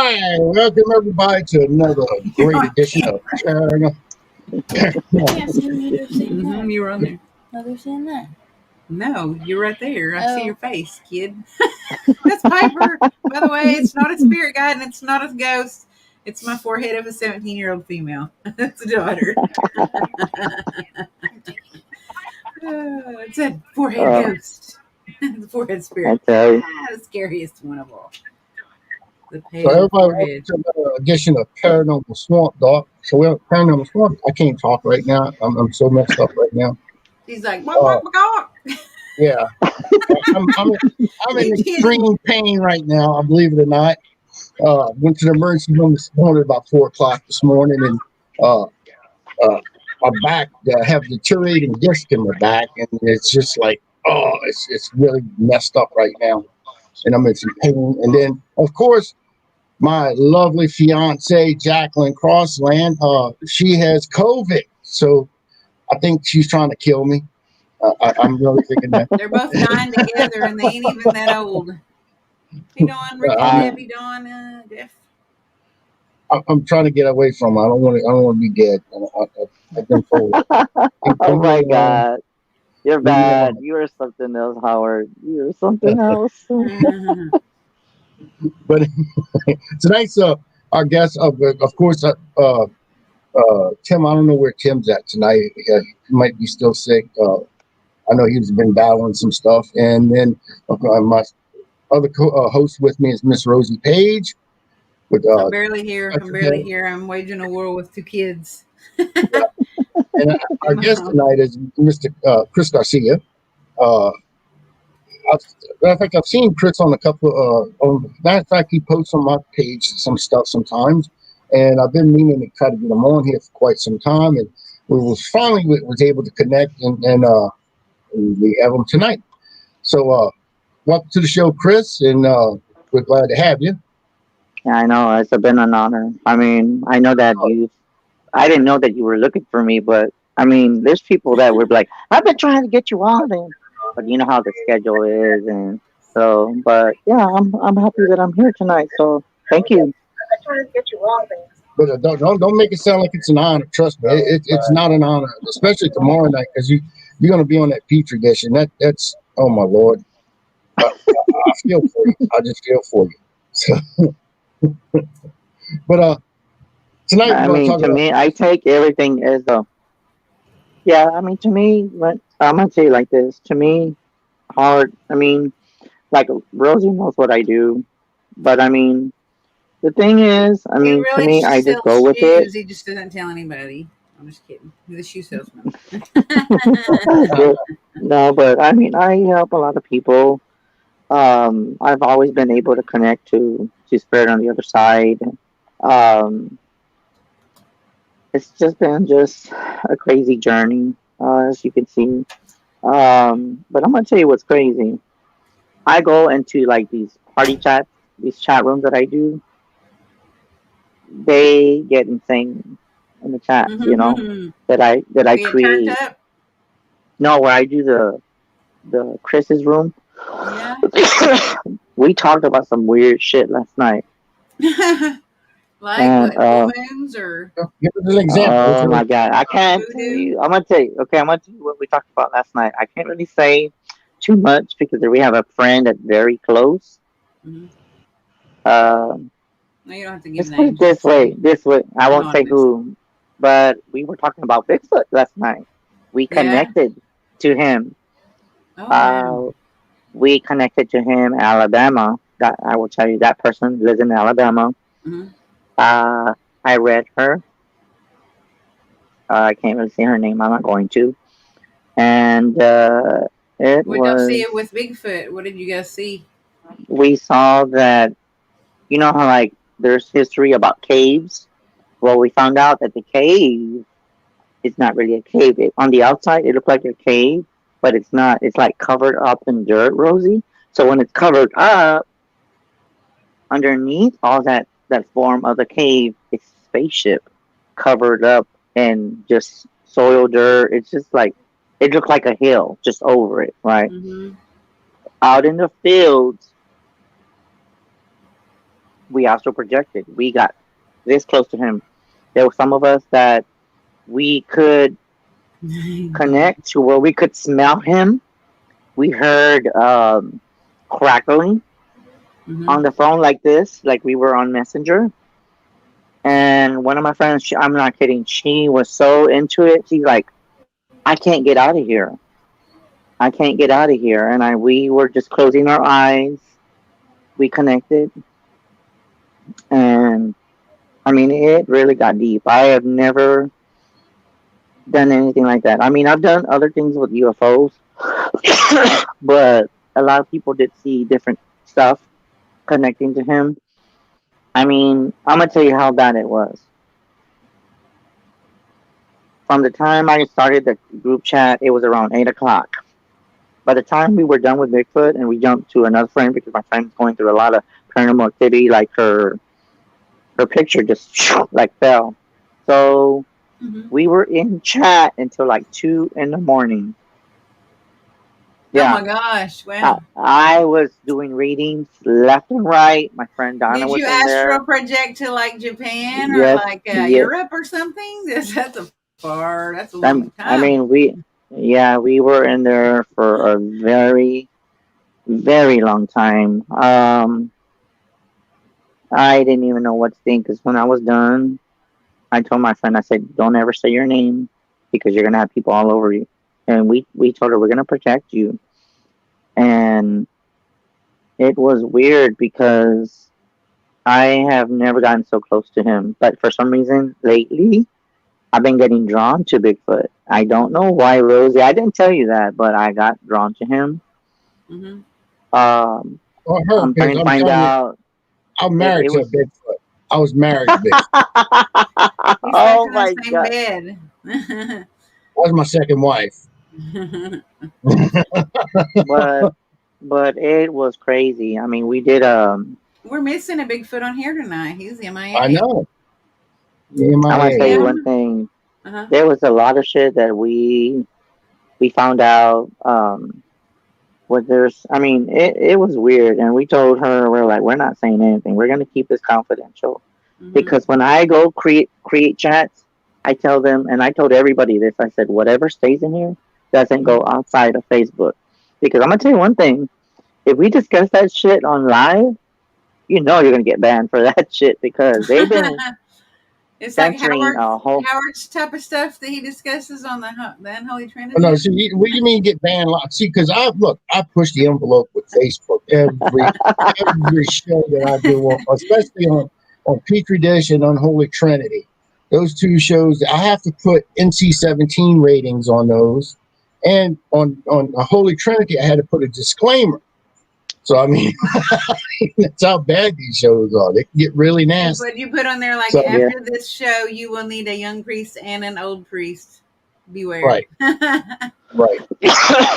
Hi, welcome everybody to another great edition of Paranormal. You were on there. No, they're saying that. No, you're right there. I see your face, kid. That's Piper. By the way, it's not a spirit guide and it's not a ghost. It's my forehead of a 17-year-old female. That's a daughter. It's a forehead ghost. The forehead spirit. The scariest one of all. The pale So everybody, forehead. welcome to another edition of Paranormal Swamp Dog. So we're at Paranormal Swamp. I can't talk right now. I'm so messed up right now. He's like, what? Yeah, I'm in extreme pain right now. I believe it or not. Went to the emergency room this morning about 4:00 this morning, and my back, I have deteriorating disc in my back, and it's just like, it's really messed up right now, and I'm in some pain. And then, of course, my lovely fiance Jacqueline Crossland, she has COVID, so I think she's trying to kill me. I'm really thinking that. They're both dying together, and they ain't even that old. Hey, Dawn, Ricky, Debbie, Dawn, Jeff. I'm trying to get away from her. I don't want to be dead. I've been told. Oh my God, you're bad. You are something else, Howard. You are something else. But tonight's our guest, of course, Tim. I don't know where Tim's at tonight. He might be still sick. I know he's been battling some stuff. And then my other host with me is Miss Rosie Page. I'm barely here. I'm waging a war with two kids. Yeah. And our guest tonight is Mr. Chris Garcia. Matter of fact, I've seen Chris on a couple matter of fact, he posts on my page some stuff sometimes, and I've been meaning to try to get him on here for quite some time, and we was able to connect, and we have him tonight. So welcome to the show, Chris, and we're glad to have you. Yeah, I know. It's been an honor. I mean, I know that I didn't know that you were looking for me, but I mean, there's people that were like, I've been trying to get you on, but you know how the schedule is, and so. But yeah, I'm happy that I'm here tonight. So thank you. I've been trying to get you on, but don't make it sound like it's an honor. Trust me, it's not an honor, especially tomorrow night, because you're going to be on that Petri dish, and that's oh my Lord. I feel for you. I just feel for you. So, but tonight, I mean, to me, I take everything as a. Yeah, I mean, to me, I'm gonna say it like this. To me, hard. I mean, like Rosie knows what I do, but I mean, the thing is, I mean, really to me, I just go with it. He just doesn't tell anybody. I'm just kidding. He's a shoe salesman. No, but I mean, I help a lot of people. I've always been able to connect to spirit on the other side. It's just been a crazy journey, as you can see. But I'm gonna tell you what's crazy. I go into like these party chats, these chat rooms that I do. They get insane in the chats, you know, that I create. No, where I do the Chris's room. Yeah. We talked about some weird shit last night. Like balloons or? Give us an example. Oh my God, I can't tell you. I'm gonna tell you. Okay, I'm gonna tell you what we talked about last night. I can't really say too much because we have a friend that's very close. Mm-hmm. No, you don't have to give names. This way. I won't say who, but we were talking about Bigfoot last night. We connected to him. Oh, we connected to him in Alabama. That I will tell you, that person lives in Alabama. Mm-hmm. I read her. I can't really say her name. I'm not going to. And what did y'all see it with Bigfoot? What did you guys see? We saw that, you know how like there's history about caves. Well, we found out that the cave is not really a cave. On the outside, it looked like a cave, but it's not. It's like covered up in dirt, Rosie. So when it's covered up, underneath all that form of the cave, it's a spaceship covered up in just soil dirt. It's just like, it looked like a hill just over it, right? Mm-hmm. Out in the fields, we astral projected. We got this close to him. There were some of us that we could connect to where we could smell him. We heard crackling Mm-hmm. on the phone like this, like we were on Messenger. And one of my friends, I'm not kidding, she was so into it. She's like, I can't get out of here. I can't get out of here. And we were just closing our eyes. We connected. And I mean, it really got deep. I have never done anything like that. I mean, I've done other things with UFOs, but a lot of people did see different stuff connecting to him. I mean, I'm gonna tell you how bad it was. From the time I started the group chat, it was around 8 o'clock. By the time we were done with Bigfoot and we jumped to another friend because my friend's going through a lot of paranormal activity, like her picture just like fell. So Mm-hmm. we were in chat until like 2 in the morning. Oh my Yeah, gosh! Wow. I was doing readings left and right. My friend Donna Did was you in astro there. project to like Japan or Yes, like yes. Europe or something? That's a far. That's a long I time. mean, yeah, we were in there for a very, very long time. I didn't even know what to think because when I was done, I told my friend, I said, "Don't ever say your name because you're gonna have people all over you." And we told her we're gonna protect you. And it was weird because I have never gotten so close to him, but for some reason lately I've been getting drawn to Bigfoot. I don't know why, Rosie. I didn't tell you that, but I got drawn to him. Mm-hmm. Um, Or her, I'm because trying to I'm find telling you, out. I'm It married to a was. Bigfoot. I was married to Bigfoot. We slept Oh in the my same god! bed. That was my second wife. But it was crazy. I mean, we did. We're missing a Bigfoot on here tonight. He's I MIA. know. I'm gonna tell MIA. you Yeah. one thing. Uh-huh. There was a lot of shit that we found out. What there's, I mean, it was weird, and we told her we're like, we're not saying anything. We're gonna keep this confidential Mm-hmm. because when I go create chats, I tell them, and I told everybody this. I said, whatever stays in here doesn't go outside of Facebook because I'm gonna tell you one thing. If we discuss that shit on live, you know you're gonna get banned for that shit because they've been It's like censoring a whole. Howard's type of stuff that he discusses on the Unholy Oh, no, Trinity. so what do you mean get banned? See, because I push the envelope with Facebook every show that I do, especially on Petri Dish and Unholy Trinity. Those two shows, I have to put NC-17 ratings on those, and on Holy Trinity, I had to put a disclaimer. So I mean, that's how bad these shows are. They can get really nasty. You put on there like So Yeah, after this show, you will need a young priest and an old priest. Beware. right, right.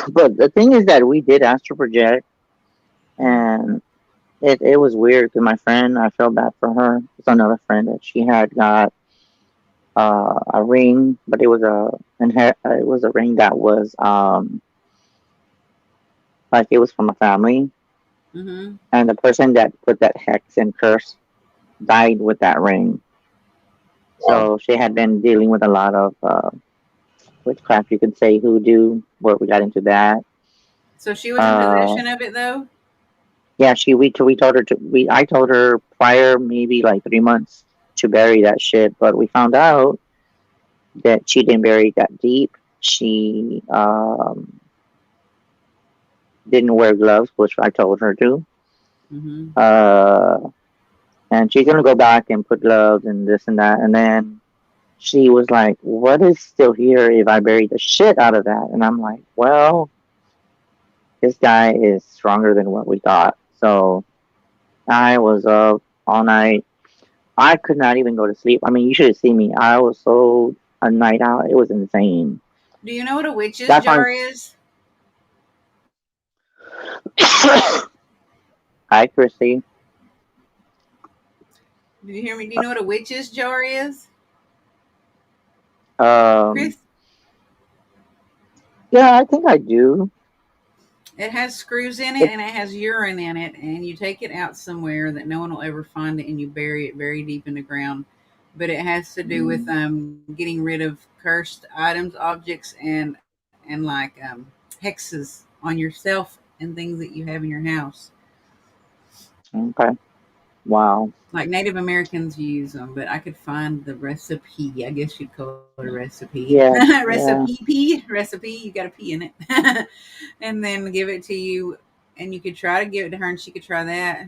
but the thing is that we did astro project, and it was weird because my friend, I felt bad for her. It's another friend that she had got a ring, but it was a ring that was like it was from a family, Mm-hmm. and the person that put that hex and curse died with that ring. So she had been dealing with a lot of witchcraft, you could say hoodoo, where we got into that. So she was in Uh, possession of it, though. yeah, we told her to I told her prior maybe like 3 months to bury that shit, but we found out that she didn't bury it that deep. She didn't wear gloves, which I told her to. Mm-hmm. Uh, and she's gonna go back and put gloves and this and that. And then she was like, "What is still here if I bury the shit out of that?" And I'm like, "Well, this guy is stronger than what we thought." So I was up all night. I could not even go to sleep. I mean, you should have seen me. I was so a night out. It was insane. Do you know what a witch's That's jar on. is? Hi, Chrissy. Did you hear me? Do you know what a witch's jar is, Um, Chris? yeah, I think I do. It has screws in it It, and it has urine in it, and you take it out somewhere that no one will ever find it, and you bury it very deep in the ground. But it has to do with mm, getting rid of cursed items, objects, and like hexes on yourself and things that you have in your house. okay. Wow. Like Native Americans use them, but I could find the recipe. I guess you'd call it a recipe. Yeah. Yeah. Recipe. You got a P in it, and then give it to you, and you could try to give it to her, and she could try that.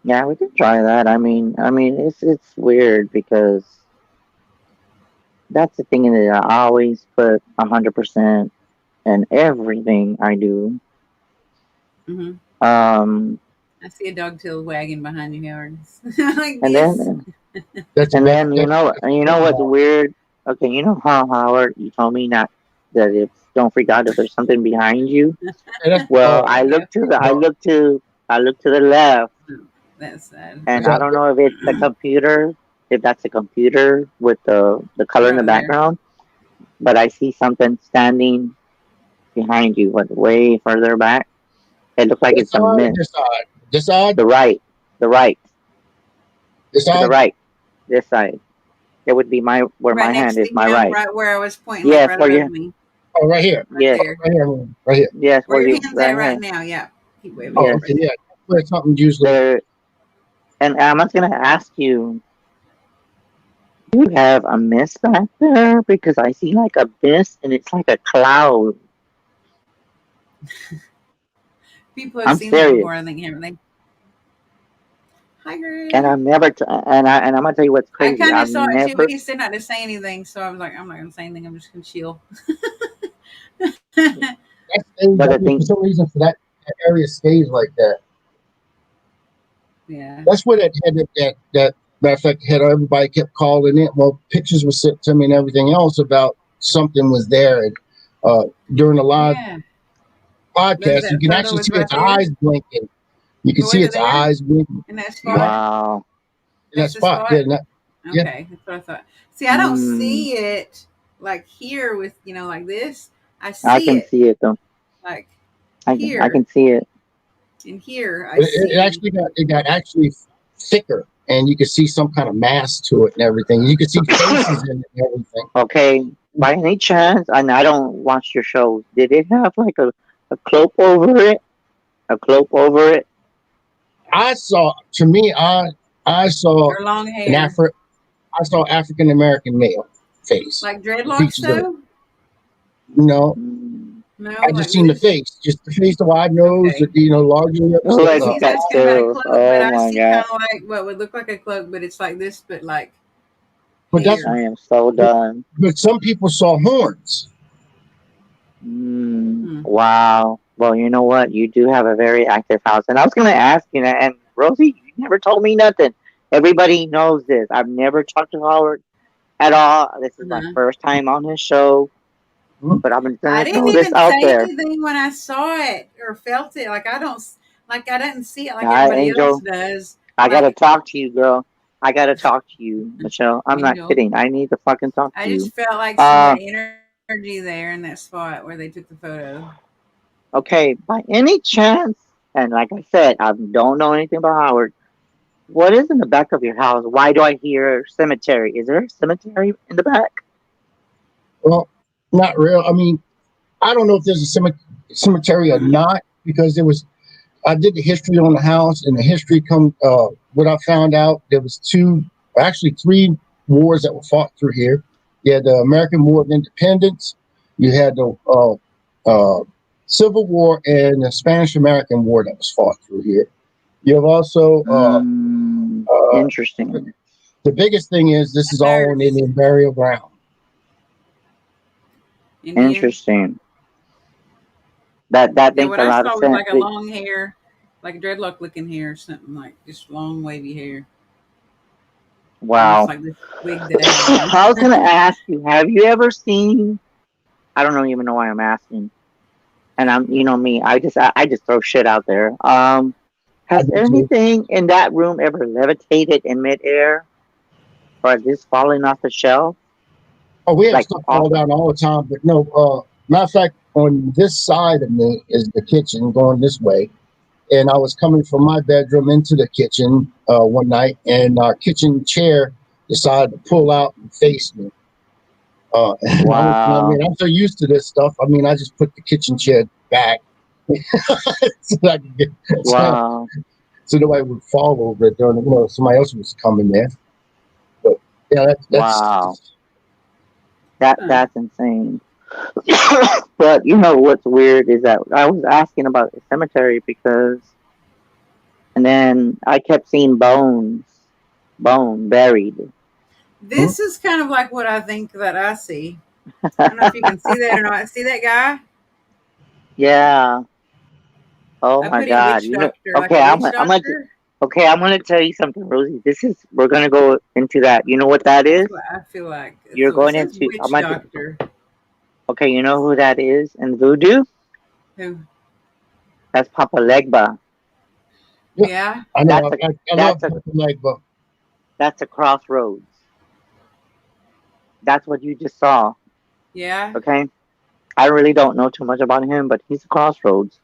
Yeah. We can try that. I mean, it's weird because that's the thing that I always put 100% in everything I do. Hmm. Um, I see a dog tail wagging behind you, Howard. Like and this. then That's and that's then that's you know what's weird? Okay, you know how Howard, you told me not that if don't freak out if there's something behind you. that's Well, dog. Yeah, I look to the left, that's sad. and That's I not don't know if it's the computer, if that's a computer with the color in the Probably there. background, but I see something standing behind you, but way further back. It looks like this it's a side or mist. this side. This side. The right, the right, This to the side. right, this side. It would be my where Right my hand next is, to my him, right. right where I was pointing, like Yes, right where above you, me, Oh, right here. right yes, Oh, there. right here. Right here. yes, Where where your you, hand's at right right here. now. Yeah. Keep waving Oh, it. Yes, okay. Yeah. That's where something usually. there. And I'm just gonna ask you, do you have a mist back there? Because I see like a mist, and it's like a cloud. People have I'm seen that before, serious, I think, haven't they? Hi, and girl. I've never. And I'm gonna tell you what's I crazy. kind of I've saw it too, but never. he said not to say anything, so I was like, I'm not gonna say anything. I'm just gonna chill. Yeah, That stays. But I the mean, for thing, some reason, for that area stays like that. That's where that had that matter of fact had everybody kept calling in. Well, pictures were sent to me and everything else about something was there. And during the live yeah. Was podcast, you that can photo actually was see right its there? eyes blinking. You can But see was it its there eyes blinking. in that Yeah, spot? wow. in that That's the spot. Yeah, spot. yeah. Okay, that's what I thought. See, I don't Mm, see it like here with like this. I I see can it see it though. like I here can see it. and here. I But it see. actually got actually thicker, and you could see some kind of mass to it and everything. You could see faces in it and everything. Okay, by any chance, and I don't watch your shows, did it have like a cloak over it? A cloak over it? I saw, to me, I saw Or long an hair, I saw African American male face, like the dreadlocks features of it. though. You know, Mm. I No, just like seen the this. face, just the face, the wide nose, Okay. larger lips. Oh, I That's Because all. get he's that asking about a too. cloak, but Oh I my see kind god. of like what would look like a cloak, but it's like this, but like But that's hair. I am so done. but some people saw horns. Hmm. Wow. Well, you know what? You do have a very active house. And I was going to ask you, and Rosie, you never told me nothing. Everybody knows this. I've never talked to Howard at all. This is my Uh-huh. first time on his show, Hmm. but I'm going I to didn't throw this even out say there. anything when I saw it or felt it. Like I don't, like I didn't see it like Now, everybody else Angel, does. I got to Like talk to you, girl. I got to talk to you, Michelle. I'm not Angel, kidding. I need to fucking talk to I you. just felt like some Uh, energy there in that spot where they took the photo. okay. By any chance, and like I said, I don't know anything about Howard. What is in the back of your house? Why do I hear cemetery? Is there a cemetery in the back? Well, not real. I mean, I don't know if there's a cemetery or not because there was. I did the history on the house, and the history come. What I found out there was actually three wars that were fought through here. You had the American War of Independence. You had the uh, Civil War and the Spanish American War that was fought through here. You have also uh, Interesting. the biggest thing is this is all on Nurse, Indian burial ground. Indian. Interesting. That Yeah, makes what a I lot of saw was sense. like a long hair, like dreadlock looking hair or something, like just long wavy hair, almost Wow. like this wig that I have on. I was gonna ask you, have you ever seen? I don't know even know why I'm asking. And I'm, you know me, I just throw shit out there. I Has do too. anything in that room ever levitated in midair or just falling off the shelf? Oh, we have Like stuff off fall down all the time, but no. Matter of fact, on this side of me is the kitchen going this way. And I was coming from my bedroom into the kitchen one night, and our kitchen chair decided to pull out and face me. And I Wow. mean, I'm so used to this stuff. I mean, I just put the kitchen chair back so, I could get, Wow. so nobody would fall over it during, somebody else was coming there. But yeah, Wow. that's That's insane. But you know what's weird is that I was asking about the cemetery because, and then I kept seeing bone buried. This is kind of like what I think that I see. I don't know if you can see that or not. See that guy? Yeah. Oh I my put in God. witch You know. doctor, like Okay. a I'm. witch I'm gonna. doctor. Okay. I'm gonna tell you something, Rosie. We're gonna go into that. You know what that That's is? what I feel like. You're So it going says into. I'm witch gonna. doctor. Okay. You know who that is in voodoo? Who? That's Papa Legba. yeah. Yeah. I That's know. a. I love That's a. like, but That's a crossroads. That's what you just saw. Yeah. Okay. I really don't know too much about him, but he's a crossroads.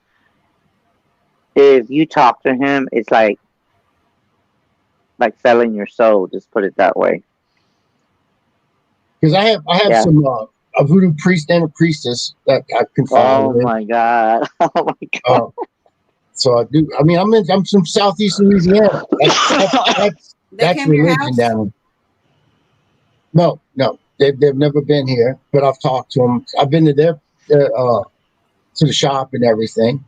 If you talk to him, it's like selling your soul. Just put it that way. because I have Yeah. some a voodoo priest and a priestess that I confide Oh in. my God. Oh my Uh, so I do. I mean, I'm from Southeast Louisiana. God. They That's came to your religion house? down. No, they've never been here, but I've talked to them. I've been to to the shop and everything.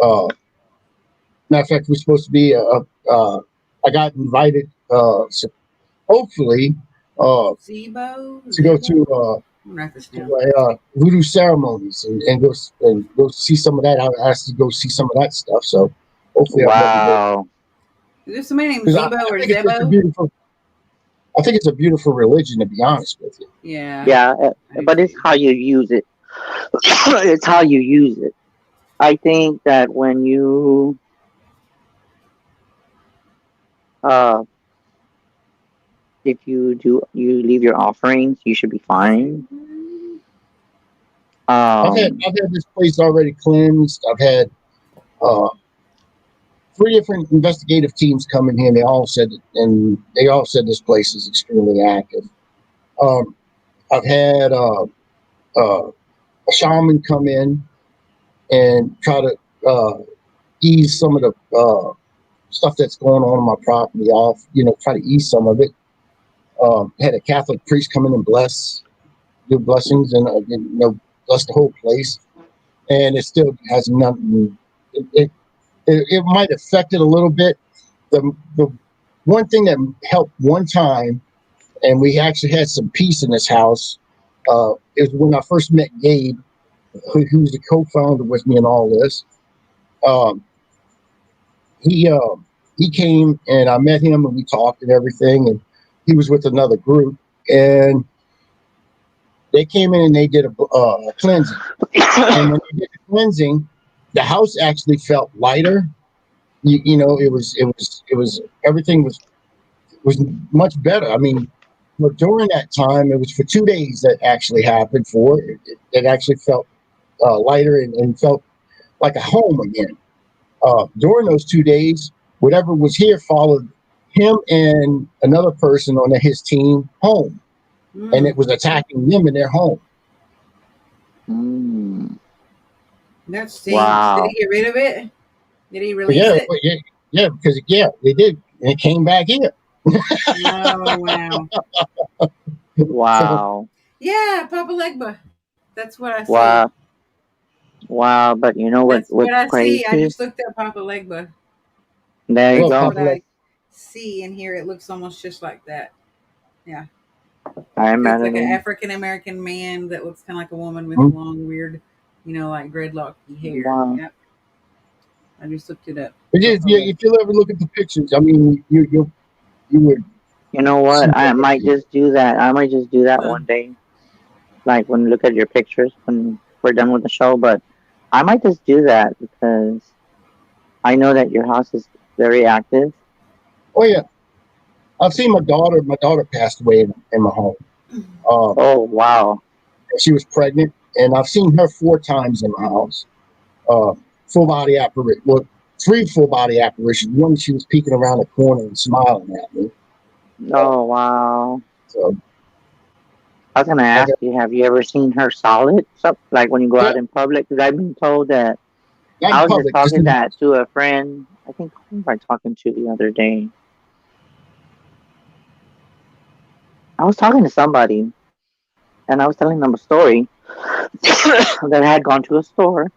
Uh, Matter of fact, we're supposed to be. I got invited. So hopefully, Zebo? to go to Zebo? I'm gonna write this down. voodoo ceremonies and go see some of that. I asked to go see some of that stuff. So hopefully, I'll be able to go Wow. Is there somebody named because Zebo I or think it's such a Zebo? beautiful. I think it's a beautiful religion, to be honest with you. Yeah. Yeah, I do but it's too. how you use it. It's how you use it. I think that when uh, if you leave your offerings, you should be fine. Um, I've had this place already cleansed. I've had uh, three different investigative teams come in here. And they all said this place is extremely active. Um, I've had a shaman come in and try to ease some of the stuff that's going on my property off. Try to ease some of it. Had a Catholic priest come in and do blessings, and bless the whole place. And it still has nothing. It might affect it a little bit. The one thing that helped one time, and we actually had some peace in this house, is when I first met Gabe, who's the co-founder with me in all this. Um, he he came and I met him and we talked and everything, and he was with another group, and they came in and they did a cleansing. And when they did the cleansing, the house actually felt lighter. It was everything was much better. I mean, but during that time, it was for 2 days that actually happened. It actually felt lighter and felt like a home again. During those 2 days, whatever was here followed him and another person on his team home, and it was attacking them in their home. mm, That stinks. Did wow. he get rid of it? Did he But release it? because they did, and it came back here. Oh, wow. So Wow. Yeah, Papa Legba. That's what I see. Wow. Wow. But you know That's what what's I see. I crazy? just looked up Papa Legba. There you That's well, go. what Papa, I see in here. It looks almost just like that. Yeah. Hi, It's like an Madeline. African American man that looks kind of like a woman with hmm, long, weird, like dreadlocky hair. Wow. Yep. I just looked it up. yeah, if you'll ever look at the pictures, I mean, you would You know see what? I what they might did. just do that. I might just do that Huh. one day. Like when you look at your pictures when we're done with the show, but I might just do that because I know that your house is very active. Oh yeah, I've seen my daughter. My daughter passed away in my home. Um, Oh wow. she was pregnant, and I've seen her 4 times in my house. Uh, full body apparition. Well, 3 full body apparitions. One, she was peeking around the corner and smiling at me. Oh wow. So I was gonna I ask got you, have you ever seen her solid? So, like when you go yeah, out in public? Because I've been told that. not in I was just public, just talking in the that house. to a friend. I think who was I talking to the other day? I was talking to somebody, and I was telling them a story that I had gone to a store,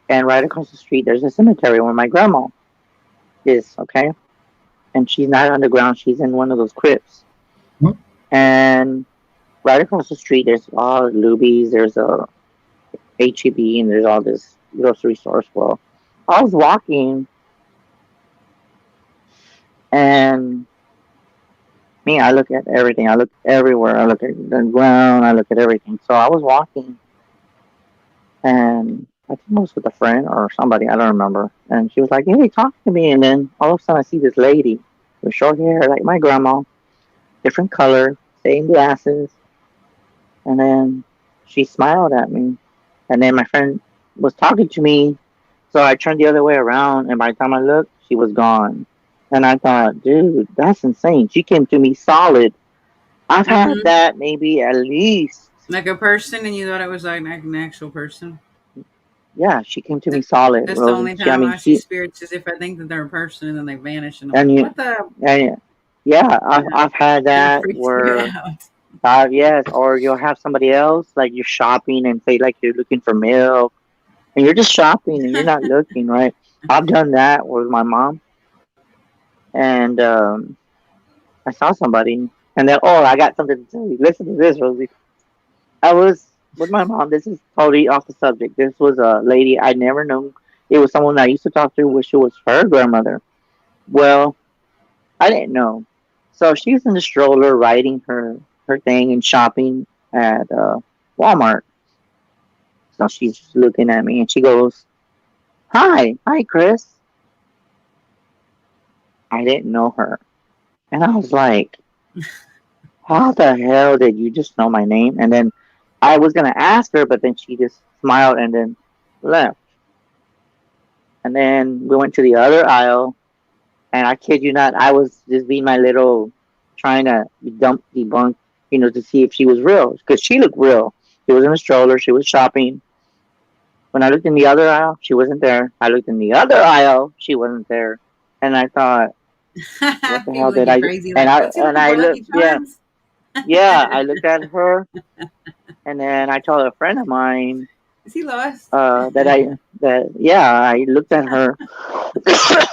and right across the street there's a cemetery where my grandma is. Okay, and she's not underground; she's in one of those crypts. Hmm? And right across the street there's all Lubies, there's a HEB, and there's all this grocery stores. Well, I was walking, and me, I look at everything. I look everywhere. I look at the ground. I look at everything. So I was walking, and I think I was with a friend or somebody. I don't remember. And she was like, "Hey, talk to me." And then all of a sudden, I see this lady with short hair, like my grandma, different color, same glasses. And then she smiled at me. And then my friend was talking to me. So I turned the other way around, and by the time I looked, she was gone. And I thought, dude, that's insane. She came to me solid. I've had Mm-hmm. that maybe at least. Like a person, and you thought it was like an actual person. Yeah, she came to me That, solid, that's the Rosie. only I time mean, I see spirits is if I think that they're a person and then they vanish, and I'm and like, you, what the? and yeah, You know, I've had it that freaks you where, out. yes, or you'll have somebody else, like you're shopping and say, like, you're looking for milk, and you're just shopping and you're not looking, right? I've done that with my mom, and I saw somebody, and then, oh, I got something to tell you. Listen to this, Rosie. I was with my mom. This is totally off the subject. This was a lady I never knew. It was someone I used to talk to, which was her grandmother. Well, I didn't know. So she was in the stroller riding her thing and shopping at Walmart. So she's just looking at me and she goes, hi, Chris. I didn't know her. And I was like, how the hell did you just know my name? And then I was going to ask her, but then she just smiled and then left. And then we went to the other aisle. And I kid you not, I was just being my little, trying to debunk, to see if she was real. Because she looked real. She was in a stroller. She was shopping. When I looked in the other aisle, she wasn't there. I looked in the other aisle, she wasn't there. And I thought, what the hell People would did get I? crazy. And Like, I what's he and looking I for? looked, Lucky yeah, Charms? yeah. I looked at her, and then I told a friend of mine Is he lost? that yeah, I looked at her,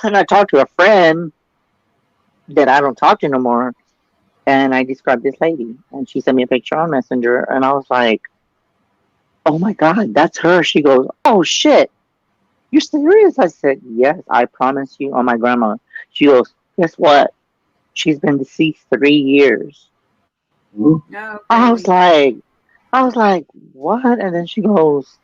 and I talked to a friend that I don't talk to no more, and I described this lady, and she sent me a picture on Messenger, and I was like, "Oh my God, that's her." She goes, "Oh shit, you're serious?" I said, "Yes, I promise you on my grandma." She goes, "Guess what? She's been deceased 3 years." Mhm. No, I was crazy. like, I was like, "What?" And then she goes,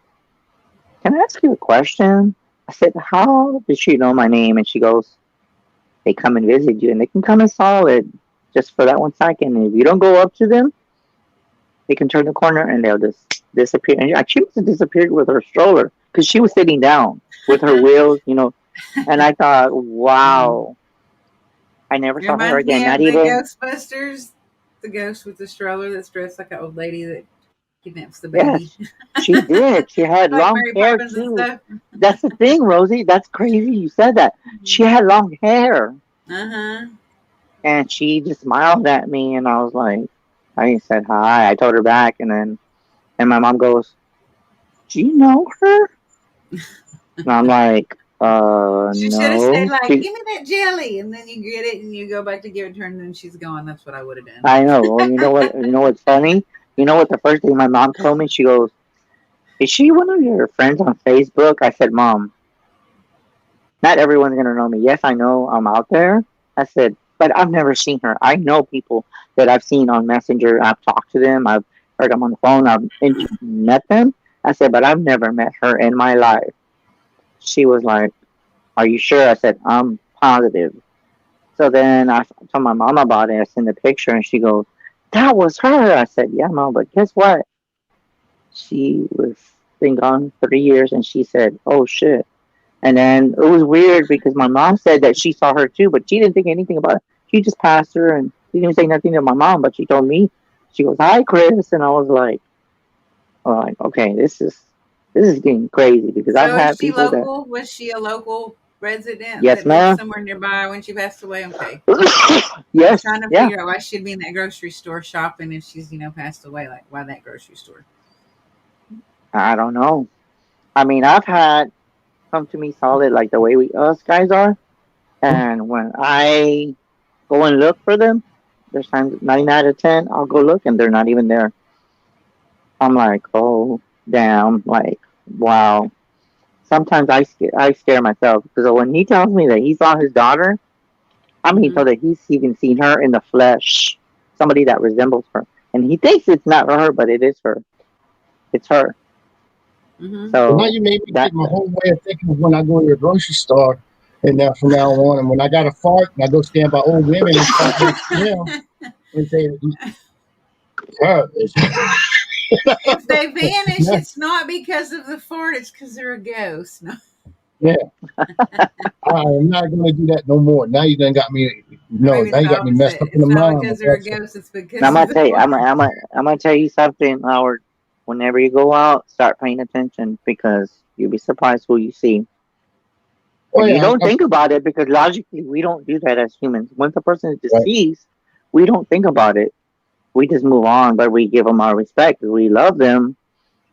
"Can I ask you a question?" I said, "How did she know my name?" And she goes, "They come and visit you, and they can come in solid just for that 1 second. And if you don't go up to them, they can turn the corner and they'll just disappear." And she must have disappeared with her stroller because she was sitting down with her wheels. And I thought, Mm. wow, I never It saw her reminds again. me Not of the even, Ghostbusters, the ghost with the stroller that's dressed like an old lady that kidnaps the baby, yes, she did. She had like long Mary hair Poppins and too. stuff. That's the thing, Rosie. That's crazy. You said that. She had long hair, Uh huh. and she just smiled at me, and I was like, I said hi. I told her back, and my mom goes, "Do you know her?" And I'm like, She should have said no. like, "Give me that jelly," and then you get it and you go back to give it to her, and then she's gone. That's what I would have done. I know. Well, you know what? You know what's funny? You know what? The first thing my mom told me, she goes, "Is she one of your friends on Facebook?" I said, "Mom, not everyone's gonna know me. Yes, I know I'm out there." I said, "But I've never seen her. I know people that I've seen on Messenger. I've talked to them. I've heard them on the phone. I've met them." I said, "But I've never met her in my life." She was like, "Are you sure?" I said, "I'm positive." So then I told my mom about it. I sent the picture, and she goes, "That was her." I said, "Yeah, mom, but guess what? She was been gone 3 years, and she said, "Oh shit." And then it was weird because my mom said that she saw her too, but she didn't think anything about it. She just passed her, and she didn't say nothing to my mom. But she told me, she goes, "Hi, Chris," and I was like, okay, this is getting crazy because I've So is had she people that, local? Was she a local resident yes, that lived ma'am, somewhere nearby when she passed away? Okay. I was yes, trying to yeah. figure out why she'd be in that grocery store shopping if she's, passed away. Like, why that grocery store? I don't know. I mean, I've had come to me solid like the way we us guys are, and when I go and look for them, there's times 9 out of 10 I'll go look and they're not even there. I'm like, oh damn, like wow. Sometimes I scare myself because when he tells me that he saw his daughter, I mean, he Mm-hmm. told that he's even seen her in the flesh, somebody that resembles her, and he thinks it's not her, but it is her. It's her. Mm-hmm. Well, now So you made me that get my whole way of thinking of when I go to the grocery store, and now from now on, and when I got to fart, and I go stand by old women and fart next to them and say, "Her is If they vanish, yeah, it's not because of the fart, it's because they're a ghost. No, yeah." I am not going to do that no more. Now you done got me. or No, maybe now it's you the got me messed opposite. up in the It's not mind. because they're a ghost, it's I'm because of gonna the tell you, fart. I'm gonna tell you something, Howard. Whenever you go out, start paying attention because you'll be surprised who you see. Oh And you yeah, don't think about it because logically we don't do that as humans. Once a person is right, deceased, we don't think about it. We just move on, but we give them our respect. We love them.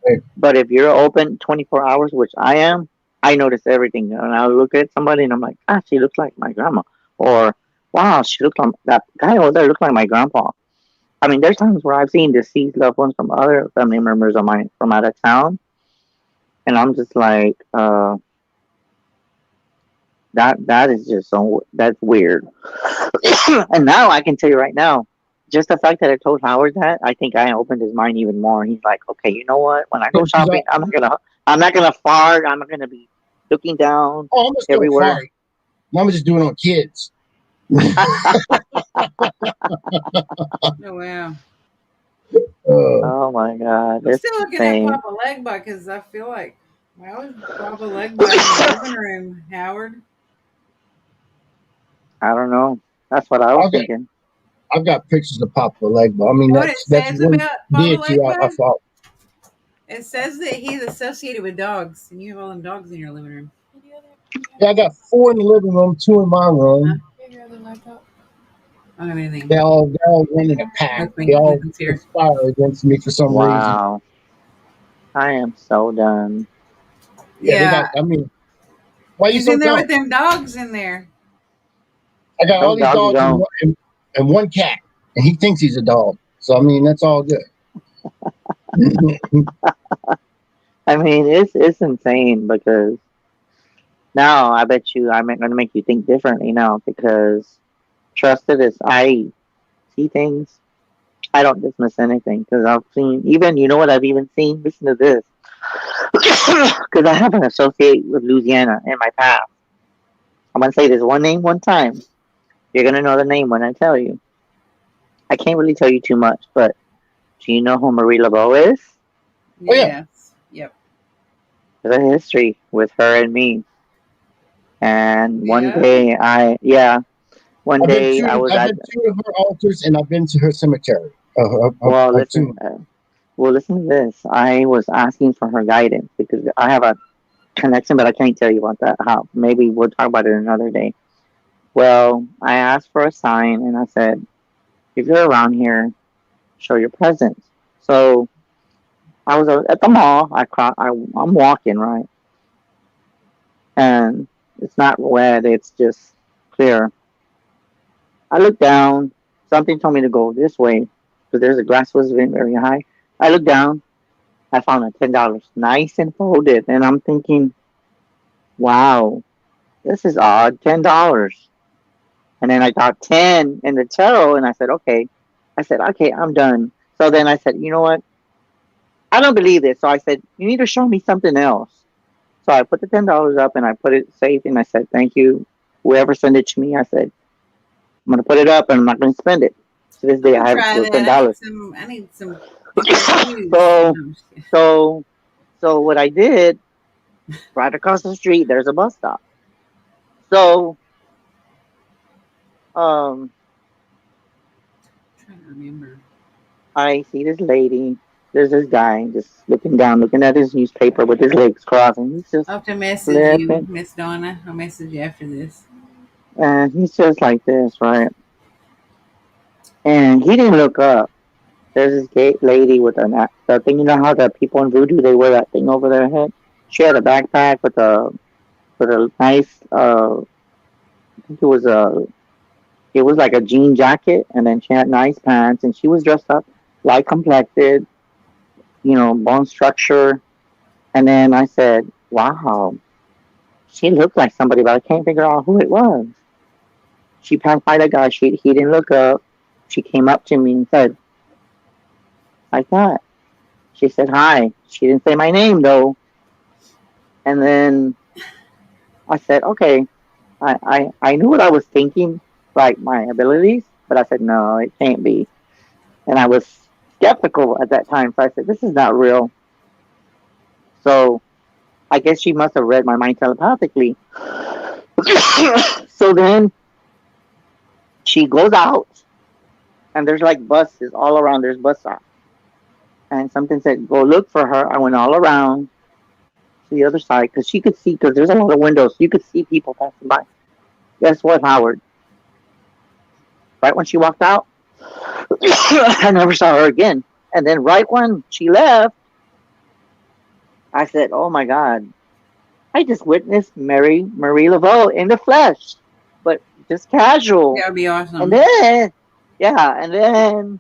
right. But if you're open 24 hours, which I am, I notice everything. And I look at somebody and I'm like, ah, she looks like my grandma. Or, wow, she looks like that guy over there looks like my grandpa. I mean, there's times where I've seen deceased loved ones from other family members of mine from out of town. And I'm just like, that is just so, that's weird. And now I can tell you right now, just the fact that I told Howard that, I think I opened his mind even more. He's like, okay, you know what? When I go Because shopping, I'm not gonna fart. I'm not gonna be looking down I'm just gonna everywhere. fart. I'm just doing it on kids. Oh, wow. Oh my God, I'm this still is looking at insane. Papa Legba because I feel like, why was Papa Legba in the living room, Howard? I don't know. That's what I was I've got thinking. I've got pictures of Papa Legba. I mean, You know what it that's says one about Papa deity I Legba? thought. It says that he's associated with dogs, and you have all them dogs in your living room. Yeah, I got four in the living room, two in my Huh? room. Your other laptop? I don't have anything. They all run in a pack. They Nothing. all Nothing's here. conspire against me for some reason. Wow, I am so done. Yeah, they got. Yeah, I mean, why you he's so in there with dumb? them dogs in there. I got all Those these dogs dogs don't. and one cat, and he thinks he's a dog. So I mean, that's all good. I mean, it's insane because now I bet you I'm going to make you think differently now because trusted as I see things, I don't dismiss anything because I've seen even you know what I've even seen. Listen to this, because I have an associate with Louisiana in my past. I'm gonna say this one name one time. You're gonna know the name when I tell you. I can't really tell you too much, but do you know who Marie Lebeau is? Oh yeah, Yes. Yep. There's a history with her and me. And one Yeah. day, one day I was I've at. been to her altars, and I've been to her cemetery. Well, I've seen. listen. Well, listen to this. I was asking for her guidance because I have a connection, but I can't tell you about that. How? Maybe we'll talk about it another day. Well, I asked for a sign, and I said, if you're around here, show your presence. So I was at the mall. I'm walking right, and it's not red. It's just clear. I looked down. Something told me to go this way because there's a grass was very high. I looked down. I found a $10, nice and folded, and I'm thinking, wow, this is odd, $10. And then I got 10 in the tarot, and I said, okay. I said, okay, I'm done. So then I said, you know what? I don't believe this. So I said, you need to show me something else. So I put the $10 up and I put it safe, and I said, thank you. Whoever sent it to me, I said, I'm gonna put it up and I'm not gonna spend it. To this I'm day, gonna I have try those that. $10. I need some Get confused. So, No, I'm just kidding. so, so what I did, right across the street, there's a bus stop. So, um, I'm trying to remember. I see this lady. There's this guy just looking down, looking at his newspaper with his legs crossed, and he's just I'll have to message you, flipping. Miss Donna. I'll message you after this. And he's just like this, right? And he didn't look up. There's this gay lady with the thing. You know how the people in voodoo they wear that thing over their head. She had a backpack with a nice. I think it was like a jean jacket, and then she had nice pants, and she was dressed up light complected, bone structure. And then I said, "Wow, she looked like somebody, but I can't figure out who it was." She passed by the guy. He didn't look up. She came up to me and said, like that. She said hi. She didn't say my name though. And then I said, okay. I knew what I was thinking, like my abilities, but I said, no, it can't be. And I was skeptical at that time. So I said, this is not real. So I guess she must have read my mind telepathically. So then she goes out, and there's like buses all around. There's bus stops. And something said, go look for her. I went all around to the other side because she could see, because there's a lot of windows. So you could see people passing by. Guess what, Howard? Right when she walked out, I never saw her again. And then right when she left, I said, oh my God, I just witnessed Marie Laveau in the flesh, but just casual. That would be And awesome. then, yeah, and then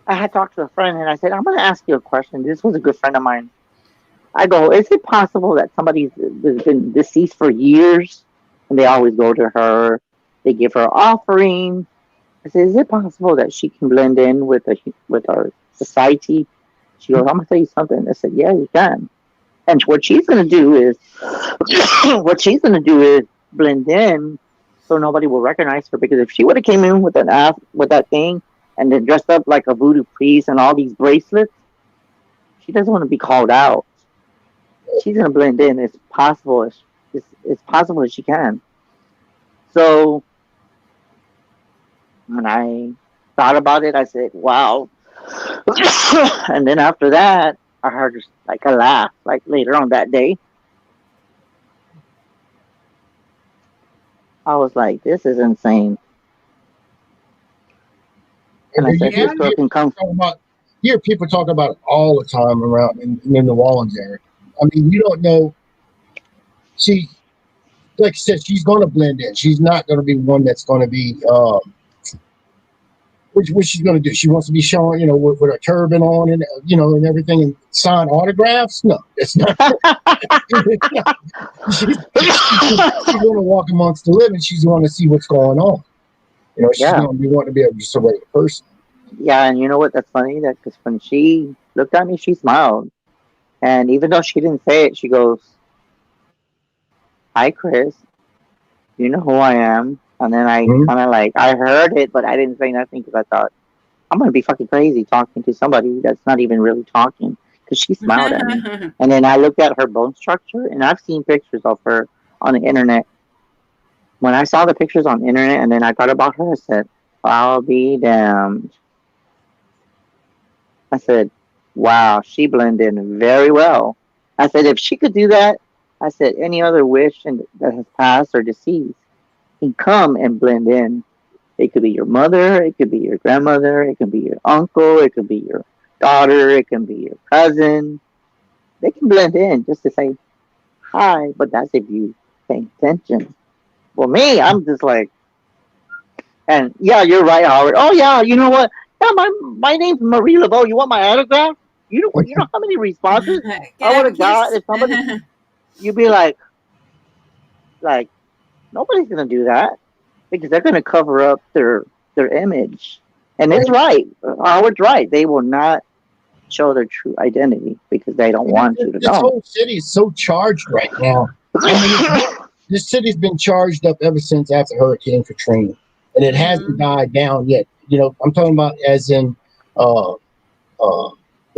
I had talked to a friend and I said, I'm going to ask you a question. This was a good friend of mine. I go, is it possible that somebody's been deceased for years and they always go to her? They give her offering. I said, is it possible that she can blend in with our society? She goes, I'm going to tell you something. I said, yeah, you can. And what she's going to do is, blend in so nobody will recognize her. Because if she would have came in with with that thing and then dressed up like a voodoo priest and all these bracelets, she doesn't want to be called out. She's gonna blend in as possible as possible as she can. So when I thought about it, I said, "Wow!" And then after that, I heard like a laugh. Like later on that day, I was like, "This is insane." And And I then said, Yeah. "This girl can come." you hear people talk about it all the time around in the New Orleans area. I mean, you don't know. She, like I said, she's going to blend in. She's not going to be one that's going to be. What she's going to do? She wants to be showing, with her turban on and and everything, and sign autographs. No, it's not. She's going to walk amongst the living. She's going to see what's going on. She's Yeah, going to be wanting to be just a regular person. yeah, and you know what? That's funny. That because when she looked at me, she smiled, and even though she didn't say it, she goes, "Hi, Chris. You know who I am." And then I Mhm. kind of like I heard it, but I didn't say nothing because I thought I'm gonna be fucking crazy talking to somebody that's not even really talking. Because she smiled at me, and then I looked at her bone structure, and I've seen pictures of her on the internet. When I saw the pictures on the internet, and then I thought about her, I said, "I'll be damned." I said, "Wow, she blended in very well." I said, "If she could do that," I said, "any other wish that has passed or deceased can come and blend in. It could be your mother, it could be your grandmother, it could be your uncle, it could be your daughter, it can be your cousin. They can blend in just to say hi, but that's if you pay attention." Well, me, I'm just like, and yeah, you're right, Howard. Oh yeah, you know what? Yeah, my name's Marie Lebeau. You want my autograph? You know what? You know how many responses Can I I would have a have got kiss? if somebody. You'd be like nobody's gonna do that because they're gonna cover up their image. And it's right. Howard's right. They will not show their true identity because they don't want you to This know. whole city is so charged right now. I mean, this city's been charged up ever since after Hurricane Katrina, and it hasn't Hmm. died down yet. I'm talking about as in uh, uh,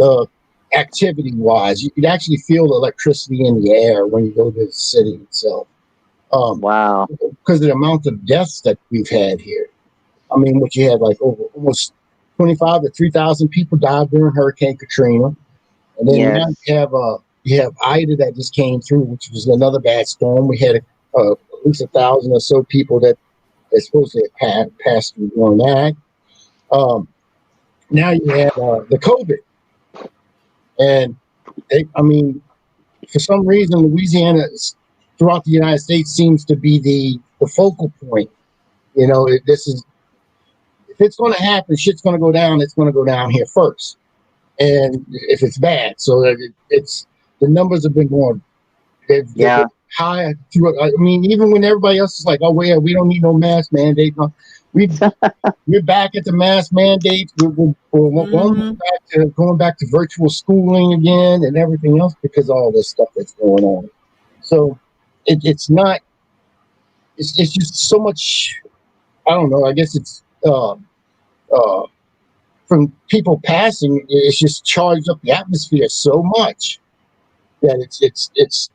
activity wise. You could actually feel the electricity in the air when you go to the city itself. Um, Wow. because of the amount of deaths that we've had here. I mean, what you had like over almost 25 to 3,000 people died during Hurricane Katrina, and then now Yes. you have Ida that just came through, which was another bad storm. We had at least 1,000 or so people that are supposed to have passed through during that. Um, Now you have the COVID, and I mean, for some reason, Louisiana throughout the United States seems to be the focal point. You know, this is if it's going to happen, shit's going to go down. It's going to go down here first, and if it's bad, so that it's the numbers have been going. They've been Yeah. high through. I mean, even when everybody else is like, "Oh, well, yeah, we don't need no mask mandate," no, we we're back at the mask mandates. We're almost Mm-hmm. back to going back to virtual schooling again and everything else because of all this stuff that's going on. So it's not. It's just so much. I don't know. I guess it's uh, from people passing. It's just charged up the atmosphere so much that it's.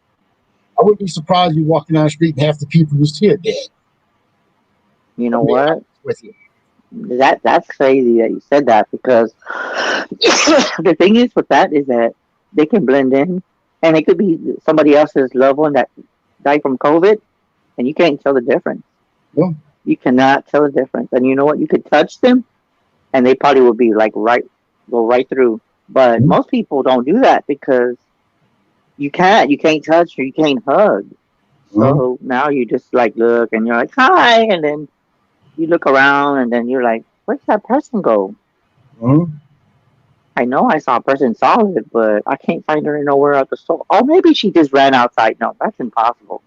I wouldn't be surprised you walking down the street and half the people you see are dead. You I'm know being what? honest with you. That's crazy that you said that because the thing is with that is that they can blend in, and it could be somebody else's loved one that died from COVID, and you can't tell the difference. No, You cannot tell the difference. And you know what? You could touch them, and they probably would be like go right through. But no, most people don't do that because you can't touch or you can't hug. no, So now you just like look and you're like hi, and then you look around and then you're like, where'd that person go? no. I know I saw a person solid, but I can't find her nowhere at the store. Oh, maybe she just ran outside. No, that's impossible.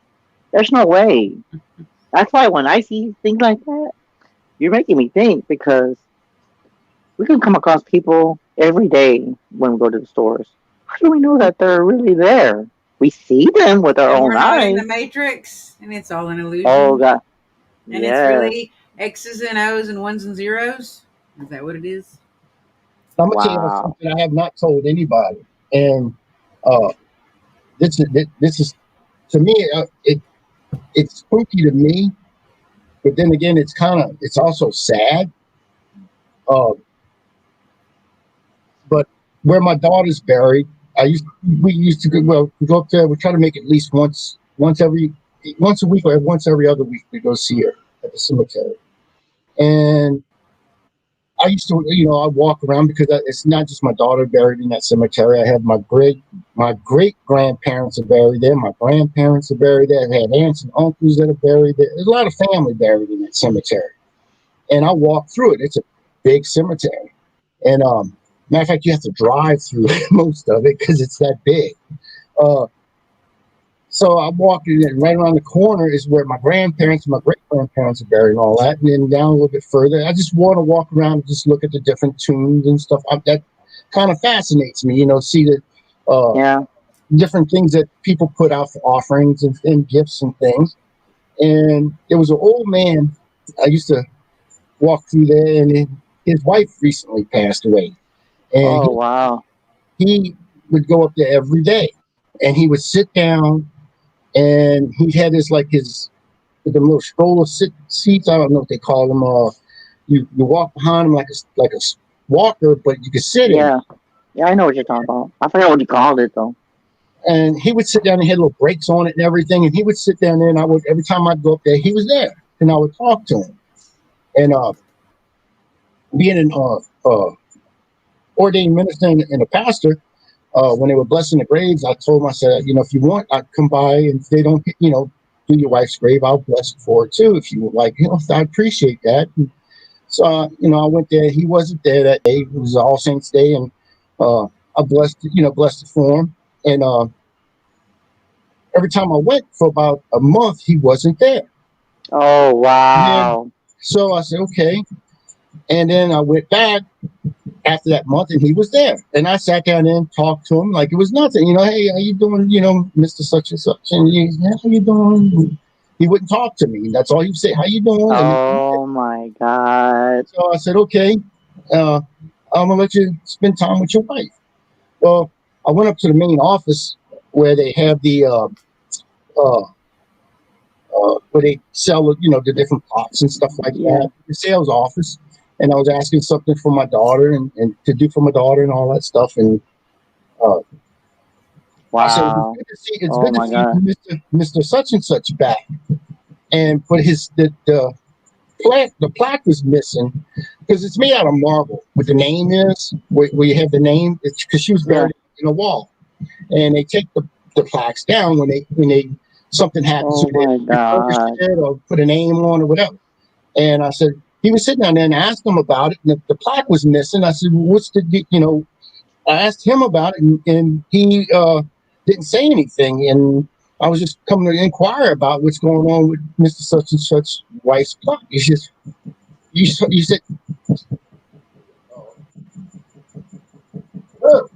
There's no way. That's why when I see things like that, you're making me think because we can come across people every day when we go to the stores. How do we know that they're really there? We see them with our And own we're not in eyes. the matrix, and it's all an Oh illusion, God, and it's yes, really X's and O's and ones and zeros. Is that what it is? I'm gonna tell you wow, something I have not told anybody, and uh, this is to me it's spooky to me, but then again it's also sad. Uh, but where my daughter's buried, we used to go we go up there. We try to make at least once a week or once every other week we go see her at the cemetery, and I used to, I walk around because it's not just my daughter buried in that cemetery. I have my great grandparents are buried there. My grandparents are buried there. I had aunts and uncles that are buried there. There's a lot of family buried in that cemetery. And I walk through it. It's a big cemetery. And matter of fact, you have to drive through most of it because it's that big. Uh, so I'm walking in, right around the corner is where my grandparents and my great grandparents are buried and all that. And then down a little bit further, I just want to walk around and just look at the different tombs and stuff. That kind of fascinates me, see the uh, yeah, different things that people put out for offerings and gifts and things. And there was an old man I used to walk through there, and his wife recently passed away. And oh wow, he would go up there every day, and he would sit down, and he had his with them little stroller seats. I don't know what they call them. You walk behind him like a walker, but you could sit in. yeah, yeah. I know what you're talking about. I forgot what you called it though. And he would sit down and had little brakes on it and everything. And he would sit down there, and I would every time I'd go up there, he was there, and I would talk to him. And being an ordained minister and a pastor, when they were blessing the graves, I told him, I said, if you want, I'd come by, and if they don't, do your wife's grave, I'll bless it for her too, if you would like. I appreciate that. And so, I went there. He wasn't there that day. It was All Saints Day, and I blessed it for him. And every time I went for about a month, he wasn't there. Oh And wow, so I said, okay. And then I went back after that month, and he was there. And I sat down and talked to him like it was nothing. Hey, how you doing? Mr. Such and Such, and how you doing? He wouldn't talk to me. That's all he would say. How you doing? And oh my God, so I said, okay, I'm gonna let you spend time with your wife. Well, I went up to the main office where they have the uh, where they sell, the different pots and stuff like Yeah. that. The sales office, and I was asking something for my daughter and to do for my daughter and all that stuff. And uh, I said, Wow. it's Oh good to my see God. Mr. Such and Such back. And but the plaque was missing because it's made out of marble. What the name is, where you have the name, it's because she was Yeah. buried in a wall, and they take the plaques down when they something happens Oh to it, my refurbish God. it or put a name on or whatever. And I said he was sitting down there and I asked him about it, and the plaque was missing. I said, well, what's the. I asked him about it, and he didn't say anything. And I was just coming to inquire about what's going on with Mr. Such and Such wife's plaque. It's just you said, oh,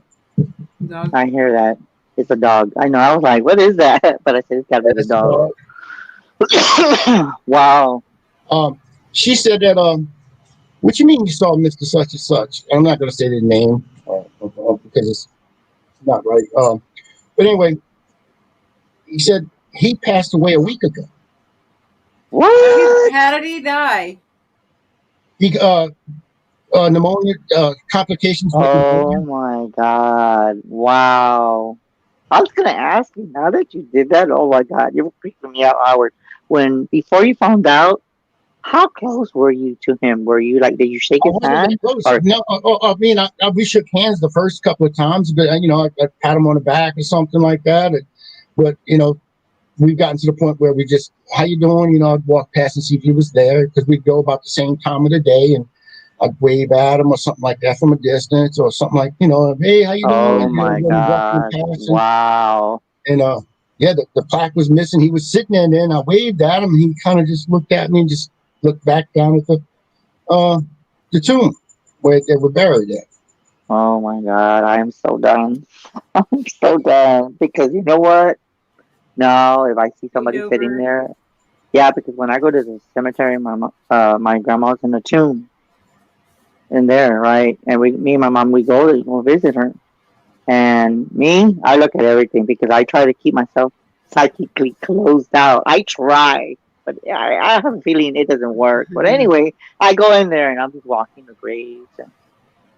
Dog. I hear that. It's a dog. I know. I was like, what is that? But I said it's gotta be the that's the dog. dog. Wow. Um, she said that. What you mean you saw Mr. Such and Such? I'm not going to say the name because it's not right. But anyway, he said he passed away a week ago. What? How did he die? He pneumonia, complications with Oh pneumonia. my God. Wow. I was gonna ask you now that you did that. Oh my God, you're freaking me out, Howard. When before you found out, how close were you to him? Were you like, did you shake I his wasn't that hand? close. Or No, I mean, we shook hands the first couple of times, but I pat him on the back or something like that. But we've gotten to the point where we just, how you doing? I'd walk past and see if he was there because we'd go about the same time of the day, and I'd wave at him or something like that from a distance or something like, hey, how you oh doing? my When we walked in God, passing, wow. and yeah, the plaque was missing. He was sitting there, and then I waved at him, and he kind of just looked at me and just looked back down at uh the tomb where they were buried at. Oh my God, I am so done. I'm so done because you know what? No, if I see Paid somebody sitting over. there, yeah, because when I go to the cemetery, my grandma's in the tomb in there, right? And me and my mom, we go visit her. And me, I look at everything because I try to keep myself psychically closed out. I try, but I have a feeling it doesn't work. But anyway, I go in there and I'm just walking the graves,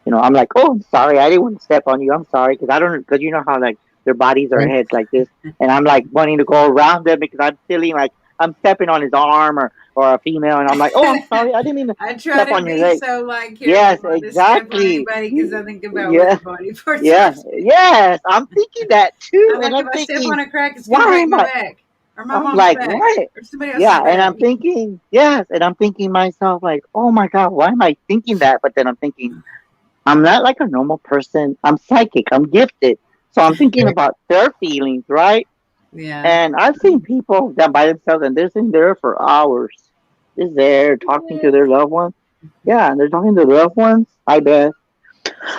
and I'm like, oh, I'm sorry, I didn't want to step on you. I'm sorry because I don't, because you know how like their bodies are Right? heads like this, and I'm like wanting to go around them because I'm feeling like I'm stepping on his arm or a female, and I'm like, oh, I'm sorry, I didn't mean to I try step to on your be leg. so like careful Yes, not to step on exactly. anybody because I think about what Yeah, the body parts are. yeah, yes. I'm thinking that too, I'm and like, if I'm I step thinking, on a crack, it's gonna why break am my I? back or my I'm mom's like, back what? or somebody else's Yeah, and back. I'm thinking, yes, and I'm thinking myself like, oh my God, why am I thinking that? But then I'm thinking, I'm not like a normal person. I'm psychic. I'm gifted. So I'm thinking Right? about their feelings, right? Yeah. And I've seen people that by themselves and they're sitting there for hours. Just there talking to their loved ones. Yeah, and they're talking to their loved ones, I bet.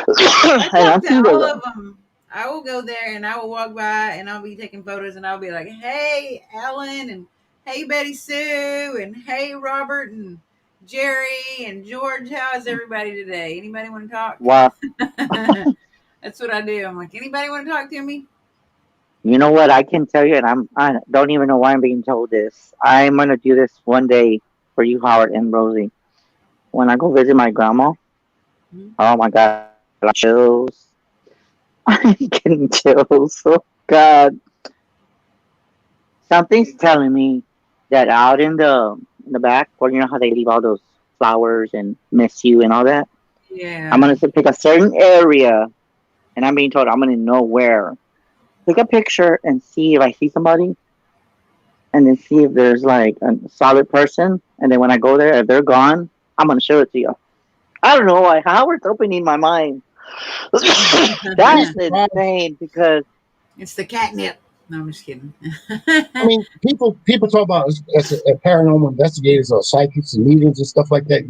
I And talk I'm to seeing all their, of them. I will go there and I will walk by and I'll be taking photos and I'll be like, "Hey, Alan," and "Hey, Betty Sue," and "Hey, Robert," and Jerry and George. How is everybody today? Anybody want to talk? wow. That's what I do. I'm like, anybody want to talk to me? You know what? I can tell you, and I don't even know why I'm being told this. I'm going to do this one day for you, Howard and Rosie. When I go visit my grandma, Mhm. oh my God, I'm chills. I'm getting chills. Oh God. Something's telling me that out in the back, where you know how they leave all those flowers and miss you and all that. I'm Yeah. gonna pick a certain area, and I'm being told I'm gonna know where. Take a picture and see if I see somebody, and then see if there's like a solid person. And then when I go there, if they're gone, I'm gonna show it to you. I don't know why. Howard's opening my mind. You'd be That's surprised. insane because It's the catnip. No, I'm just kidding. I mean, people talk about us as a paranormal investigators or psychics and mediums and stuff like that.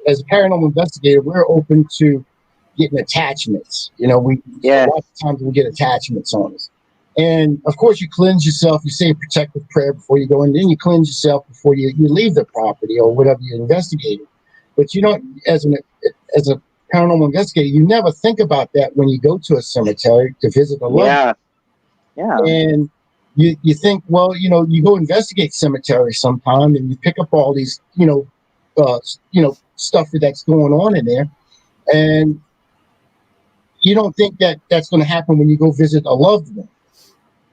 As a paranormal investigator, we're open to getting attachments. We a yes, lot of times we get attachments on us, and of course you cleanse yourself. You say a protective prayer before you go in, then you cleanse yourself before you leave the property or whatever you're investigating. But as a paranormal investigator, you never think about that when you go to a cemetery to visit a loved Yeah. Yeah. one. And you think, well, you go investigate cemeteries sometime, and you pick up all these, stuff that's going on in there, and you don't think that that's going to happen when you go visit a loved one.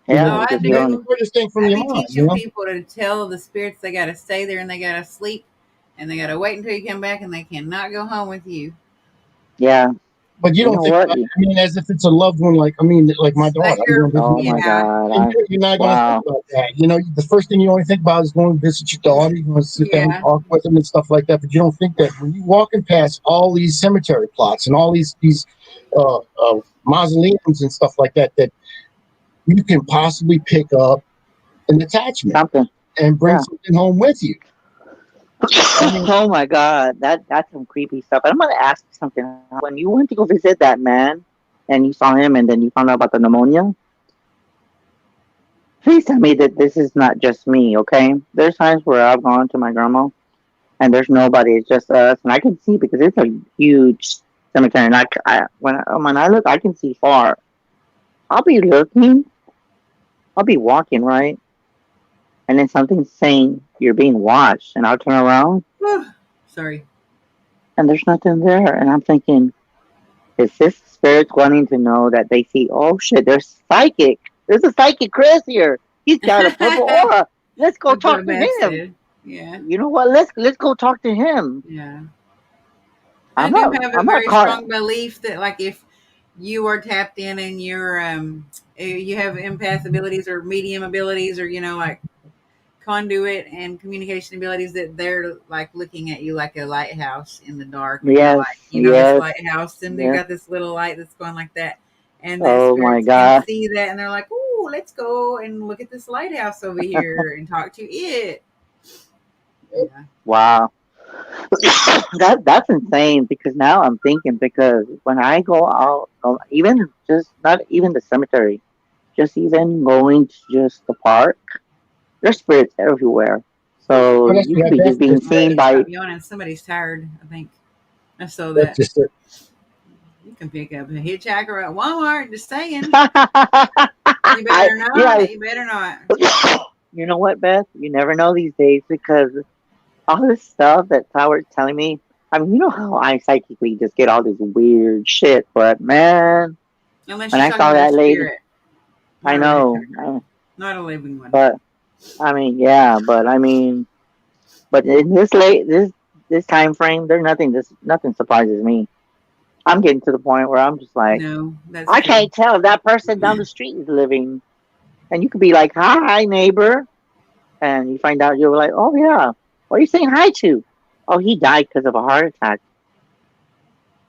Yeah. Oh, I Because you That's don't. the do. furthest thing from I your be mind, teaching people to tell the spirits they got to stay there and they got to sleep and they got to wait until you come back and they cannot go home with you. Yeah. But you You don't know think what? about it, as if it's a loved one, like my Like daughter. I'm you're, going to visit Oh my my yeah, God. and you're not going to think Wow. about that. The first thing you only think about is going to visit your daughter. You're going to sit down and yeah. talk with them and stuff like that. But you don't think that when you're walking past all these cemetery plots and all these mausoleums and stuff like that, that you can possibly pick up an attachment Something. and bring Yeah. something home with you. I mean, Oh my God. That's some creepy stuff. And I'm gonna ask you something. When you went to go visit that man and you saw him and then you found out about the pneumonia, please tell me that this is not just me, okay? There's times where I've gone to my grandma and there's nobody, it's just us, and I can see because it's a huge cemetery. And when I look, I can see far. I'll be looking, I'll be walking right, and then something's saying you're being watched, and I'll turn around Sorry. and there's nothing there, and I'm thinking, is this spirit wanting to know that they see? Oh shit, there's psychic. There's a psychic Chris here. He's got a purple aura. Let's go That's talk what to Beth him. said. Yeah. You know what? Let's go talk to him. Yeah. I I'm do not have a I'm not very caught. strong belief that, like, if you are tapped in and you have empath abilities or medium abilities or like conduit and communication abilities, that they're like looking at you like a lighthouse in the dark, and you're Yes, like, this yes, lighthouse, and you yes. got this little light that's going like that, and that Oh my spirits can god. see that, and they're like, oh, let's go and look at this lighthouse over here and talk to it. Yeah. Wow. That's insane because now I'm thinking because when I go out, even just not even the cemetery, just even going to just the park, there's spirits everywhere. So but that's you could what be just Beth being just Oh, I said. seen need to by. stop yawning. Somebody's tired, I think. I saw Beth that. just said, You can pick up a hitchhiker at Walmart. Just saying. You I, better yeah, not. You better not. you know what, Beth? You never know these days because all this stuff that Howard's telling me. I mean, you know how I psychically just get all this weird shit, but man, Unless when you're I talking saw to a that lady, spirit, I not a know, hitchhiker, not a living one. but I mean, yeah, but I mean, but in this time frame, there's nothing surprises me. I'm getting to the point where I'm just like, No, that's I true. can't tell if that person down the street is living, and you could be like, "Hi, neighbor," and you find out you're like, "Oh yeah, what are you saying hi to?" Oh, he died because of a heart attack.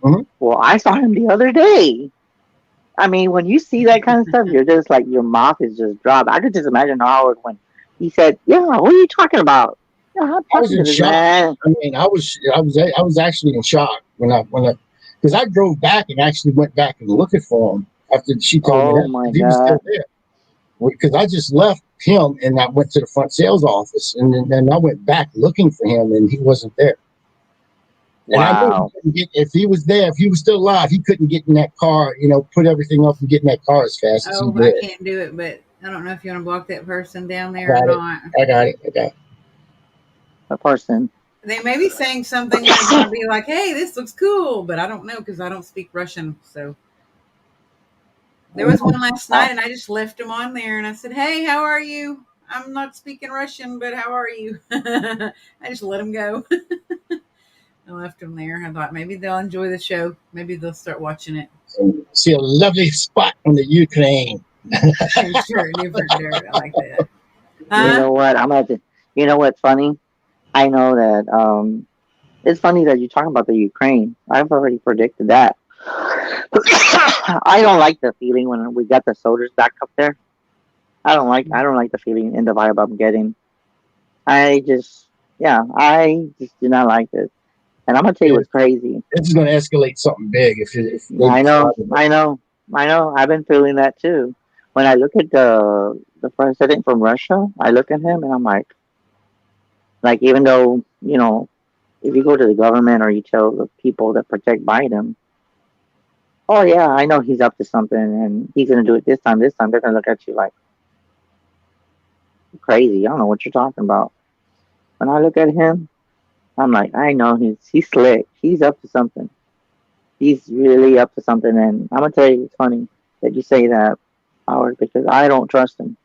mhm. Well, I saw him the other day. I mean, when you see that kind of stuff, you're just like your mouth is just dropped. I could just imagine Howard when he said, "Yeah, what are you talking about? Yeah, I'm I was talking in to this shock. man." I was actually in shock when I because I drove back and actually went back and looking for him after she told me Oh that my he was god! still there. Because I just left him and I went to the front sales office and then I went back looking for him and he wasn't there. And I knew he Wow! couldn't get if he was there, if he was still alive, he couldn't get in that car, put everything up and get in that car as fast as he Oh, I did. can't do it, but I don't know if you want to block that person down I there or got it. not. I got it. I got it. A person. They may be saying something that might be like, hey, this looks cool, but I don't know because I don't speak Russian. So there was one last night and I just left him on there and I said, hey, how are you? I'm not speaking Russian, but how are you? I just let him go. I left him there. I thought maybe they'll enjoy the show. Maybe they'll start watching it. And see a lovely spot on the Ukraine. Sure, different dirt. I like that. You Huh? know what? I'm at the. You know what's funny? I know that it's funny that you're talking about the Ukraine. I've already predicted that. I don't like the feeling when we got the soldiers back up there. I don't like the feeling and the vibe I'm getting. I just yeah, I just do not like this. And I'm gonna tell you Yeah, what's crazy. this is going to escalate something big if they I know, decide to. I know, I know. I've been feeling that too. When I look at the president from Russia, I look at him and I'm like even though if you go to the government or you tell the people that protect Biden, oh yeah, I know he's up to something, and he's gonna do it this time. This time, they're gonna look at you like crazy. I don't know what you're talking about. When I look at him, I'm like, I know he's slick. He's up to something. He's really up to something. And I'm gonna tell you, it's funny that you say that, Howard, because I don't trust him.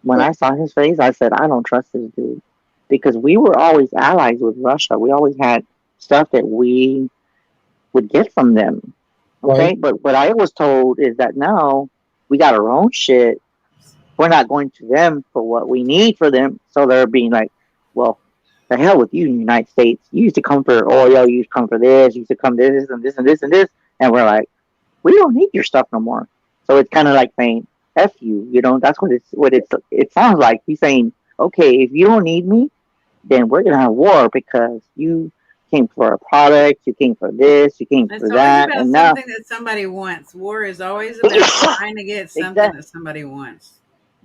When I saw his face, I said, I don't trust this dude, because we were always allies with Russia. We always had stuff that we would get from them. Right. Okay, but what I was told is that now we got our own shit. We're not going to them for what we need for them. So they're being like, well, the hell with you, United States. You used to come for oil. You used to come for this. You used to come this and this and this and this. And we're like, we don't need your stuff no more. So it's kind of like saying, F you. You know, that's it sounds like. He's saying, okay, if you don't need me, then we're going to have war because you came for a product, you came for this, you came It's for always that. about And now, something that somebody wants. War is always about trying to get something exactly, that somebody wants.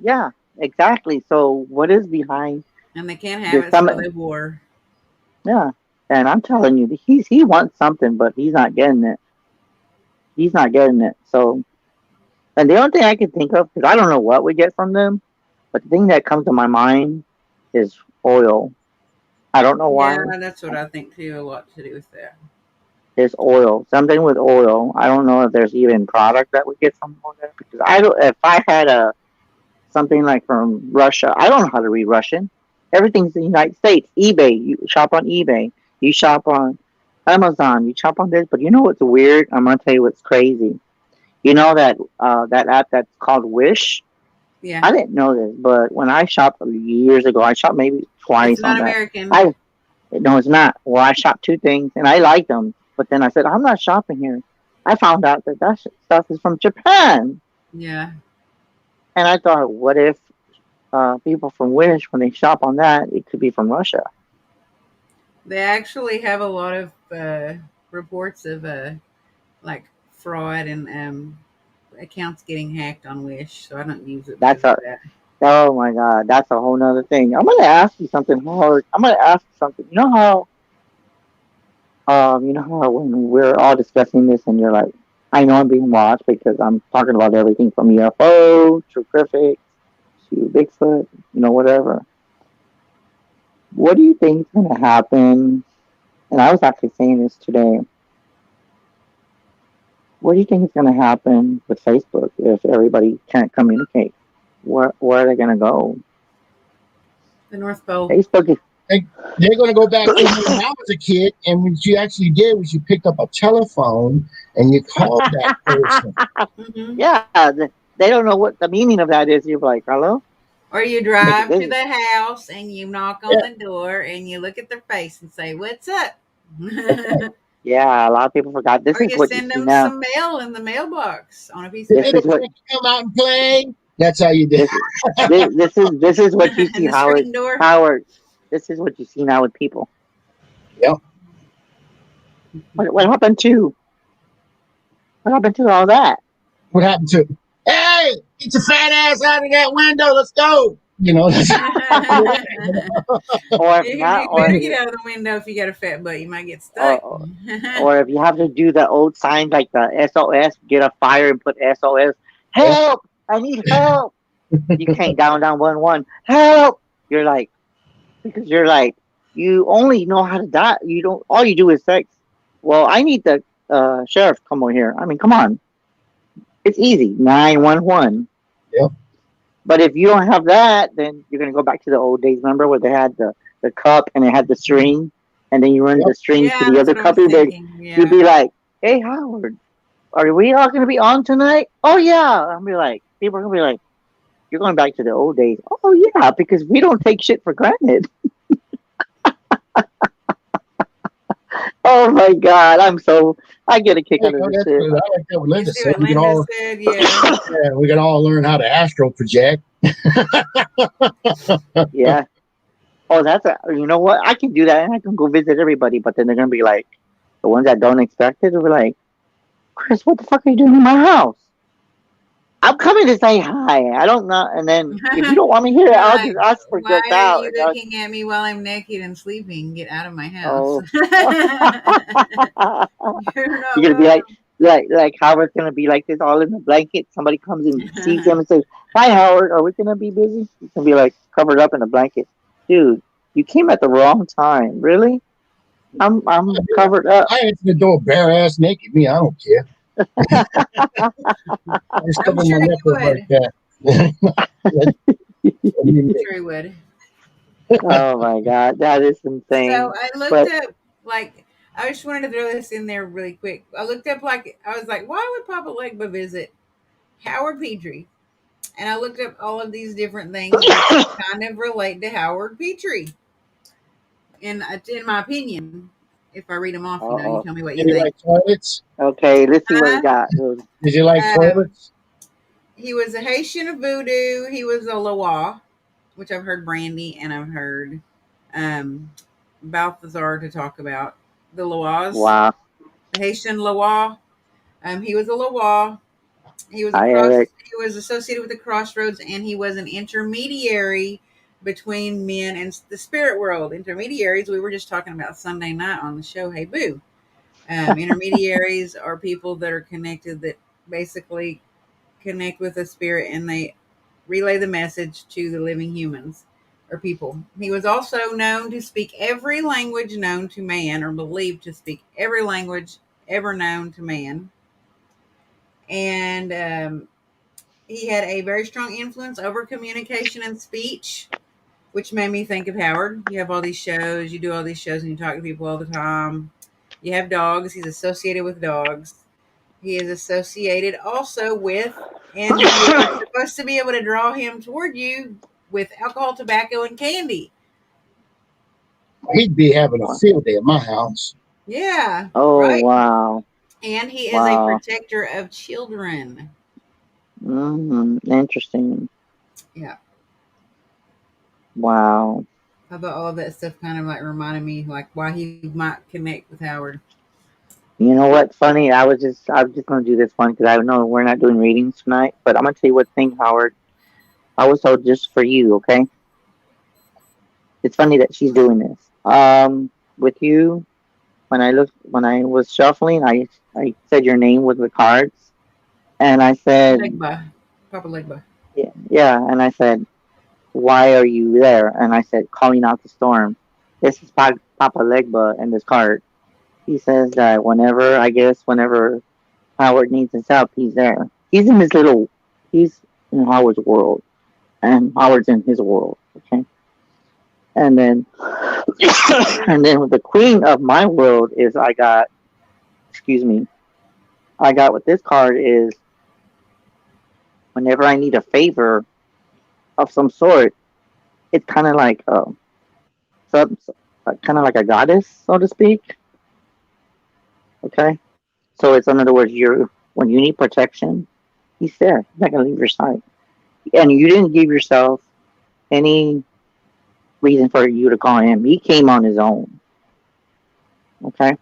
yeah, exactly. So what is behind And they can't have this? it, so they war. Yeah, and I'm telling you, he wants something, but he's not getting it. He's not getting it. So, and the only thing I can think of, because I don't know what we get from them, but the thing that comes to my mind is oil. I don't know Yeah, why. that's what I think too. A lot to do with that. It's oil, something with oil. I don't know if there's even product that we get from oil because I don't. If I had a something like from Russia, I don't know how to read Russian. Everything's in the United States. eBay, you shop on eBay. You shop on Amazon. You shop on this. But you know what's weird? I'm gonna tell you what's crazy. You know that app that's called Wish. Yeah, I didn't know this, but when I shopped years ago, I shopped maybe it's twice not on that. American. I No, it's not. Well, I shopped two things and I liked them, but then I said I'm not shopping here. I found out that stuff is from Japan, Yeah, and I thought, what if people from Wish, when they shop on that, it could be from Russia? they actually have a lot of reports of like fraud and accounts getting hacked on Wish. So I don't use it That's because of a that. Oh my god, that's a whole nother thing. I'm gonna ask you something hard. I'm gonna ask you something. You know how when we're all discussing this and you're like, I know I'm being watched because I'm talking about everything from UFO to Griffith to Bigfoot, whatever. What do you think is gonna happen? And I was actually saying this today. What do you think is gonna happen with Facebook if everybody can't communicate? Where are they gonna go? The North Pole. Facebook is They, they're going to go back to when I was a kid, and what you actually did was you picked up a telephone and you called that person. Hmm. yeah, they don't know what the meaning of that is. You're like, hello? Or you Because drive to this, the house and you knock on Yeah, the door and you look at their face and say, "What's up?" yeah, a lot of people forgot. This Or is you what you send see them now. some mail in the mailbox on a piece of This hey, is paper. what Frank, come out and play. That's how you did. this this is what you And see, the Howard. screen door. Howard, this is what you see now with people. Yep. What happened to all that? What happened to? Hey, get your fat ass out of that window. Let's go. That's Or if not, You better get out of the window if you got a fat butt. You might get stuck. or or if you have to do the old signs like the SOS, get a fire and put SOS. yeah. Help! I need help. You can't down 1-1. Help! You're like because you're like you only know how to die. You don't. All you do is sex. Well, I need the sheriff to come over here. I mean, come on. It's easy. 911. Yep. But if you don't have that, then you're gonna go back to the old days. Remember where they had the cup and it had the string, and then you run Yep. the string to Yeah, the that's other what I was cup. thinking. You'd Yeah. be like, "Hey Howard, are we all gonna be on tonight?" "Oh yeah." I'll be like, people are gonna be like, "You're going back to the old days." "Oh yeah," because we don't take shit for granted. Oh my god, I get a kick Hey, out of this that's shit. good. I like that what You Linda see said. what Linda said? Yeah. We can all learn how to astro project. Yeah. Oh, you know what? I can do that and I can go visit everybody, but then they're gonna be like, the ones that don't expect it, they'll be like, Chris, what the fuck are you doing in my house? I'm coming to say hi. I don't know. And then if you don't want me here, They're I'll like, just ask for why just are out. you looking at me while I'm naked and sleeping? Get out of my house. Oh, You're not you're gonna be like, welcome. like Howard's gonna be like this, all in the blanket. Somebody comes and sees him and says, "Hi, Howard. Are we gonna be busy?" He's gonna be like covered up in a blanket. Dude, you came at the wrong time. Really? I'm covered up. I answer the door bare ass naked. Me, I don't care. I just I'm cover my sure he nipples like would. that. I mean, I'm sure he would. Oh my god, that is So insane. I looked But up, like, I just wanted to throw this in there really quick. I looked up, like, I was like, why would Papa Legba visit Howard Petrie? And I looked up all of these different things that kind of relate to Howard Petrie. And in my opinion, if I read them off, you oh, tell me what you did he think. like toilets? okay, let's see what we Uh, got. Did you like um, toilets? he was a Haitian of voodoo. He was a Loa, which I've heard Brandy and I've heard um, Balthazar to talk about. The Loas, Wow. the Haitian Loa. He was a Loa. Hi, Eric. He was associated with the crossroads, and he was an intermediary between men and the spirit world. Intermediaries, we were just talking about Sunday night on the show, Hey Boo. Intermediaries are people that are connected, that basically connect with the spirit, and they relay the message to the living humans or people. He was also known to speak every language known to man, or believed to speak every language ever known to man. And he had a very strong influence over communication and speech, which made me think of Howard. You have all these shows, you do all these shows, and you talk to people all the time. You have dogs. He's associated with dogs. He is associated also with, and you are supposed to be able to draw him toward you with alcohol, tobacco, and candy. He'd be having a field day at my house. Yeah, Oh right. wow, And he is a wow. protector of children. Interesting. Yeah. Wow. I thought all of that stuff kind of like reminded me like why he might connect with Howard. You know what's funny? I was just gonna do this one because I know we're not doing readings tonight, but I'm gonna tell you what thing, Howard. I was told just for you, okay? It's funny that she's doing this. With you, when I was shuffling, I said your name with the cards, and I said, Legba. Papa Legba. yeah, yeah, and I said, why are you there? And I said, calling out the storm. This is Papa Legba and this card. He says that whenever Howard needs his help, he's there. He's in Howard's world, and Howard's in his world. Okay, and then, and then with the queen of my world is excuse me, I got with this card is whenever I need a favor of some sort, it's kind of like some, kind of like a goddess, so to speak. Okay, so it's in other words, when you need protection, he's there. He's not gonna leave your side, and you didn't give yourself any reason for you to call him. He came on his own. Okay.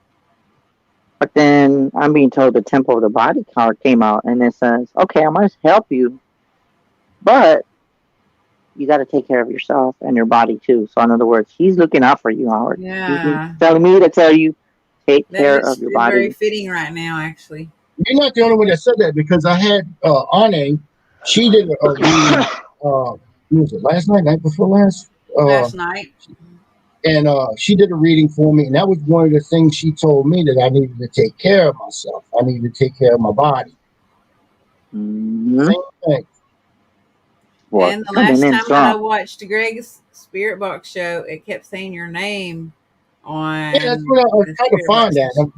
But then I'm being told the Temple of the Body card came out and it says, okay, I must help you, but you got to take care of yourself and your body too. So, in other words, he's looking out for you, Howard. He's Yeah. telling me to tell you, take That care of just your is very body. fitting right now, actually. You're not the only one that said that because I had Ane. She did a reading. What was it last night? Night before last? Last night. And she did a reading for me, and that was one of the things she told me that I needed to take care of myself. I needed to take care of my body. Mm-hmm. Same thing. What? And the Coming last in time that I strong. watched Greg's Spirit Box show, it kept saying your name Yeah, that's on what I was the trying to Spirit find Boxes. that.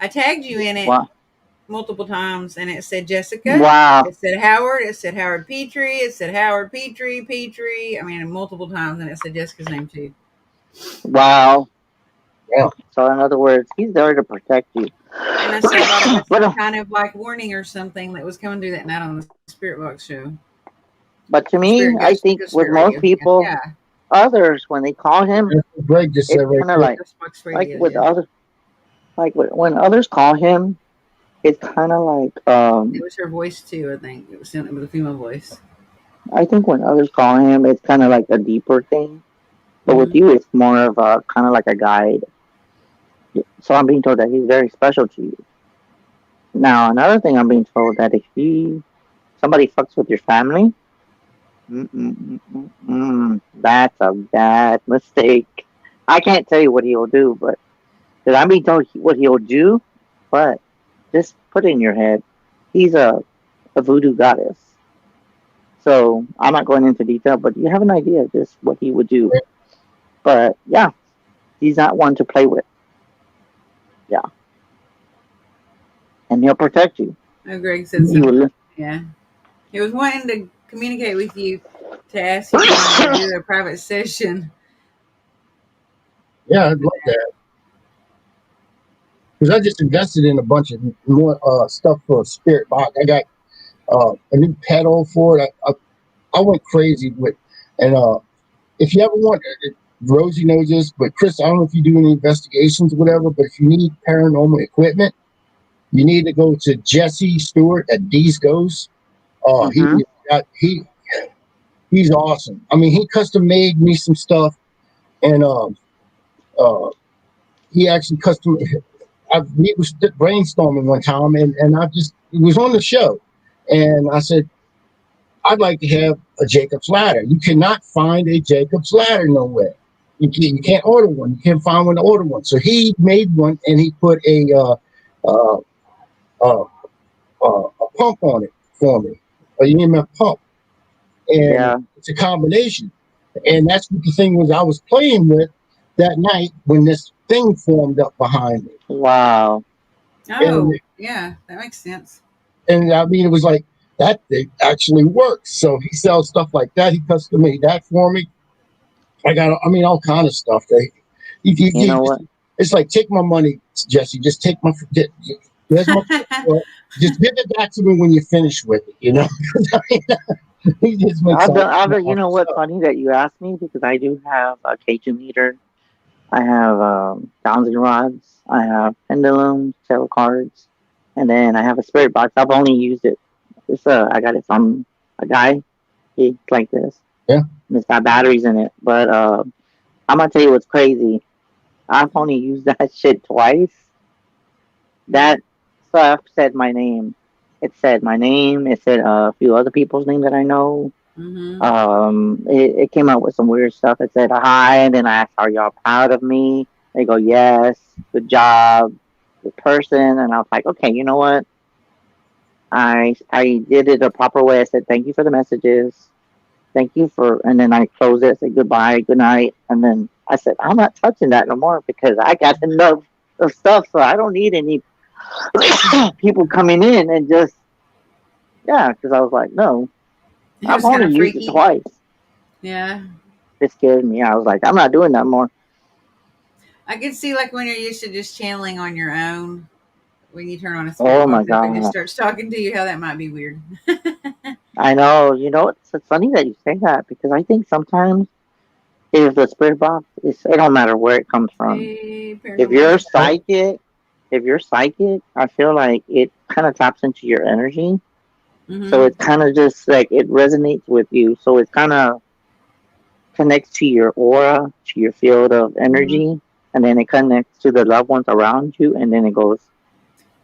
I tagged you in it Wow. multiple times, and it said Jessica. Wow. It said Howard. It said Howard Petrie. It said Howard Petrie. I mean, multiple times, and it said Jessica's name too. Wow. Yeah. So, in other words, he's there to protect you. And I said I thought it was but, some kind of like warning or something that was coming through that night on the Spirit Box show. but to me, Spirit I Ghost, think Ghost with Spirit most Radio. people, Yeah. others, when they call him, That's what Greg just said it's right kind of there. Ghost Box like Radio. with Yeah. other, when others call him, it's kind of like It was her voice too. I think it was a female voice. I think when others call him, it's kind of like a deeper thing. But with Mm-hmm. you, it's more of a kind of like a guide. So I'm being told that he's very special to you. Now, another thing I'm being told that if somebody fucks with your family, that's a bad mistake. I can't tell you what he'll do, but because I'm being told what he'll do, but just put it in your head. He's a voodoo goddess. So I'm not going into detail, but you have an idea of just what he would do. But yeah, he's not one to play with. Yeah, and he'll protect you. Oh, Greg said He something. will. Yeah. He was wanting to communicate with you to ask if you wanted to do a private session. Yeah, I'd love that because I just invested in a bunch of more stuff for a spirit box. I got a new pedal for it. I went crazy with, and if you ever want, Rosie knows this, but Chris, I don't know if you do any investigations or whatever, but if you need paranormal equipment, you need to go to Jesse Stewart at D's Ghosts. He Mm-hmm. got he's awesome. I mean, he custom made me some stuff, and uh, he actually custom. We was brainstorming one time, and I just it was on the show, and I said I'd like to have a Jacob's ladder. You cannot find a Jacob's ladder nowhere. You can't order one. You can't find one to order one. So he made one, and he put uh, uh, a pump on it for me, a EMF pump, and Yeah. it's a combination. And that's what the thing was I was playing with that night when this thing formed up behind me. Wow. And Oh, yeah, that makes sense. I mean, it was like that thing actually works. So he sells stuff like that. He custom made that for me. I got, I mean, all kind of stuff. You know what? It's like take my money, Jesse. Just take my. There's my. Just give it back to me when you're finished with it. You know, he just makes all You know what? stuff. Funny that you asked me because I do have a K2 meter. I have bouncing rods. I have pendulums, tarot cards, and then I have a spirit box. I've only used it. I got it from a guy. It's like this. Yeah. And it's got batteries in it. But I'm gonna tell you what's crazy. I've only used that shit twice. That stuff said my name. It said my name. It said a few other people's name that I know. Mm-hmm. It came out with some weird stuff. It said hi, and then I asked, "Are y'all proud of me?" They go, "Yes, good job, good person." And I was like, "Okay, you know what? I did it the proper way." I said, "Thank you for the messages. Thank you for," and then I closed it, said goodbye, good night, and then I said, "I'm not touching that no more because I got enough of stuff, so I don't need any people coming in and just yeah." Because I was like, "No, It I've was kind only of used it freaky. twice." Yeah. It scared me. I was like, "I'm not doing that more." I could see like when you're used to just channeling on your own, when you turn on a spirit Oh my box up and it god. starts talking to you, how that might be weird. I know. You know, it's funny that you say that because I think sometimes if the spirit box is, it don't matter where it comes from. Hey, If paranormal you're investigator. psychic, if you're psychic, I feel like it kind of taps into your energy. So Mm-hmm. it's kind of just like it resonates with you. So it kind of connects to your aura, to your field of Mm-hmm. energy, and then it connects to the loved ones around you, and then it goes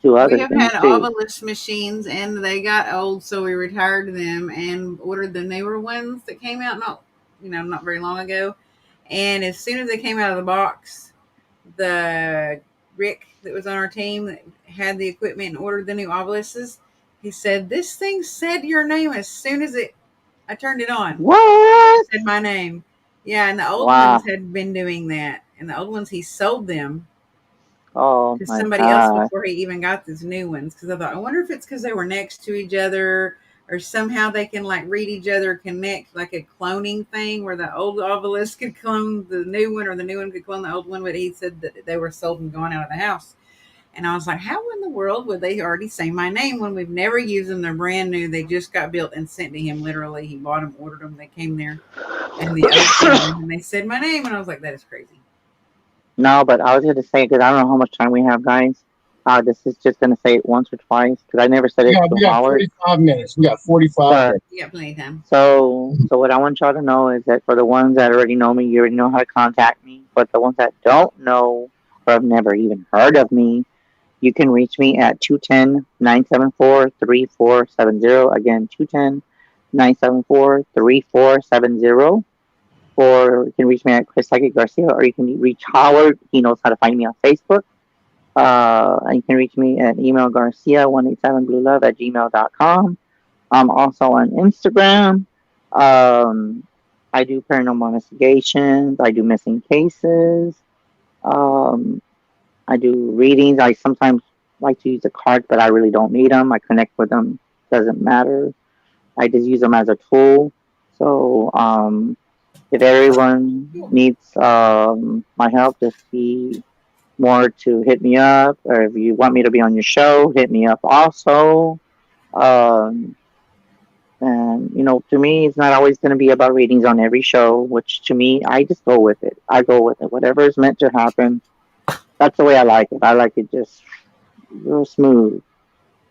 to We other have things had too. obelisk machines, and they got old, so we retired them and ordered the newer ones that came out not very long ago. And as soon as they came out of the box, the Rick that was on our team that had the equipment and ordered the new obelisks, he said this thing said your name as soon as it I turned it on. It What? said my name. Yeah, and the old ones Wow. had been doing that, and the old ones he sold them Oh to my somebody else god. before he even got these new ones. Because I thought, I wonder if it's because they were next to each other, or somehow they can like read each other, connect like a cloning thing where the old obelisk could clone the new one, or the new one could clone the old one. But he said that they were sold and gone out of the house. And I was like, how in the world would they already say my name when we've never used them? They're brand new. They just got built and sent to him. Literally, he bought them, ordered them. They came there in the opening, and they said my name, and I was like, that is crazy. No, but I was going to say, because I don't know how much time we have, guys. This is just going to say it once or twice, because I never said it Yeah, to we got Howard. 45 minutes. We got 45 But minutes. You got plenty of time. so what I want y'all to know is that for the ones that already know me, you already know how to contact me. But the ones that don't know or have never even heard of me, You can reach me at 210-974-3470. Again, 210-974-3470. Or you can reach me at Chris Psychic Garcia, or you can reach Howard. He knows how to find me on Facebook. And you can reach me at email garcia187bluelove at gmail.com. I'm also on Instagram. Um, I do paranormal investigations. I do missing cases. Um, I do readings. I sometimes like to use the cards, but I really don't need them. I connect with them. Doesn't matter. I just use them as a tool. So if everyone needs my help, just be more to hit me up. Or if you want me to be on your show, hit me up also. Um, and to me, it's not always going to be about readings on every show. Which to me, I just go with it. I go with it. Whatever is meant to happen. That's the way I like it. I like it just real smooth.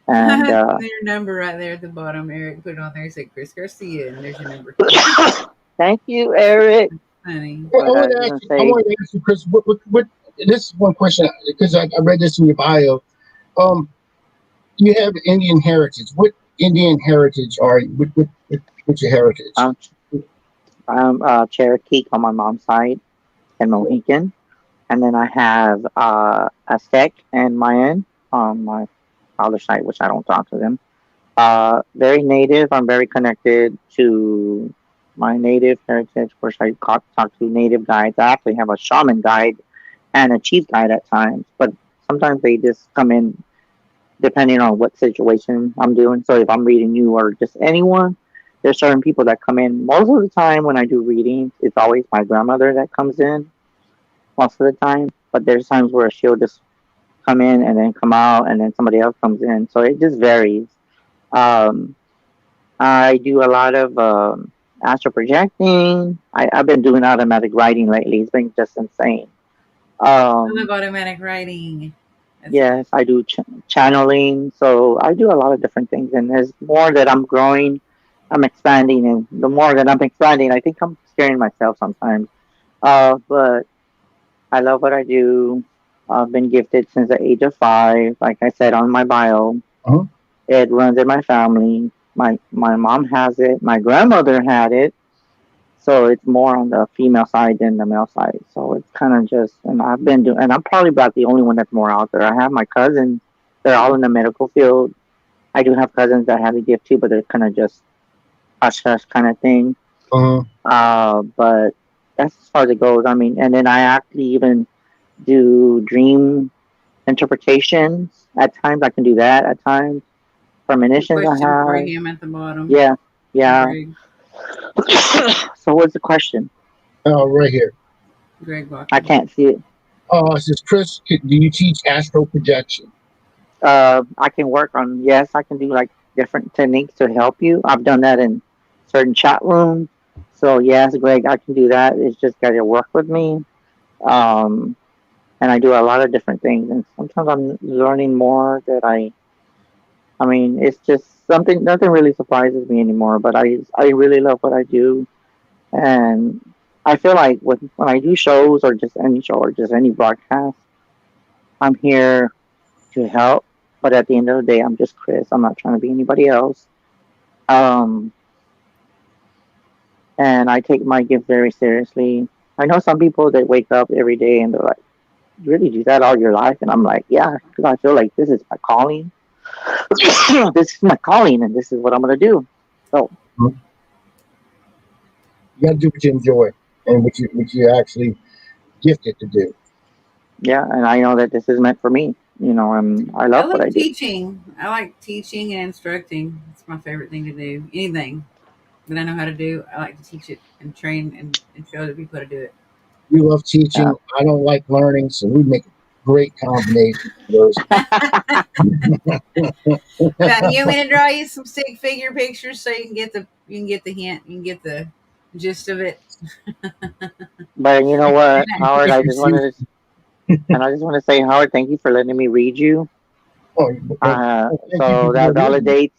And Your number right there at the bottom. Eric put it on there. He said Chris Garcia, and there's your number. thank you, Eric. Honey. Well, I wanted to ask you, Chris. What? This is one question because I read this in your bio. You have Indian heritage. What Indian heritage are you? What's your heritage? I'm Cherokee on my mom's side and Mohican. And then I have Aztec and Mayan on my father's side, which I don't talk to them. Very native. I'm very connected to my native heritage, which I talk to native guides. I actually have a shaman guide and a chief guide at times, but sometimes they just come in depending on what situation I'm doing. So if I'm reading you or just anyone, there's certain people that come in. Most of the time when I do readings, it's always my grandmother that comes in most of the time. But there's times where she'll just come in and then come out and then somebody else comes in. So it just varies. Um, I do a lot of astro projecting. I've been doing automatic writing lately. It's been just insane. I love automatic writing. Yes, I do channeling. So I do a lot of different things. And there's more that I'm growing. I'm expanding. And the more that I'm expanding, I think I'm scaring myself sometimes. But I love what I do. I've been gifted since the age of 5. Like I said on my bio, Uh-huh. it runs in my family. My mom has it. My grandmother had it. So it's more on the female side than the male side. So it's kind of just, and I've been doing, and I'm probably about the only one that's more out there. I have my cousins; they're all in the medical field. I do have cousins that have the gift too, but they're kind of just hush hush kind of thing. Uh-huh. But that's as far as it goes. I mean, and then I actually even do dream interpretations at times. I can do that at times. Premonitions I Question for have. him at the bottom. Yeah, yeah. Greg, So what's the question? Right here. Greg Walker. I can't see it. It says, Chris, do you teach astral projection? I can work on, yes, I can do like different techniques to help you. I've done that in certain chat rooms. So yes, Greg, I can do that. It's just got to work with me. And I do a lot of different things. And sometimes I'm learning more that I mean, it's just something, nothing really surprises me anymore, but I really love what I do. And I feel like when I do shows or just any show or just any broadcast, I'm here to help. But at the end of the day, I'm just Chris. I'm not trying to be anybody else. Um, and I take my gift very seriously. I know some people that wake up every day and they're like, "You really do that all your life?" And I'm like, "Yeah," because I feel like this is my calling. This is my calling, and this is what I'm gonna do. So You got to do what you enjoy and what you actually gifted to do. yeah, and I know that this is meant for me. I I love what I love do. teaching. I like teaching and instructing. It's my favorite thing to do. Anything that I know how to do, I like to teach it and train and show other people how to do it. You love teaching. Yeah. I don't like learning, so we make a great combination of those. Now, you want me to draw you some stick figure pictures so you can get the hint, you can get the gist of it. But you know what, Howard? If you see, I just want to say, Howard, thank you for letting me read you. oh, thank you So for that your reading.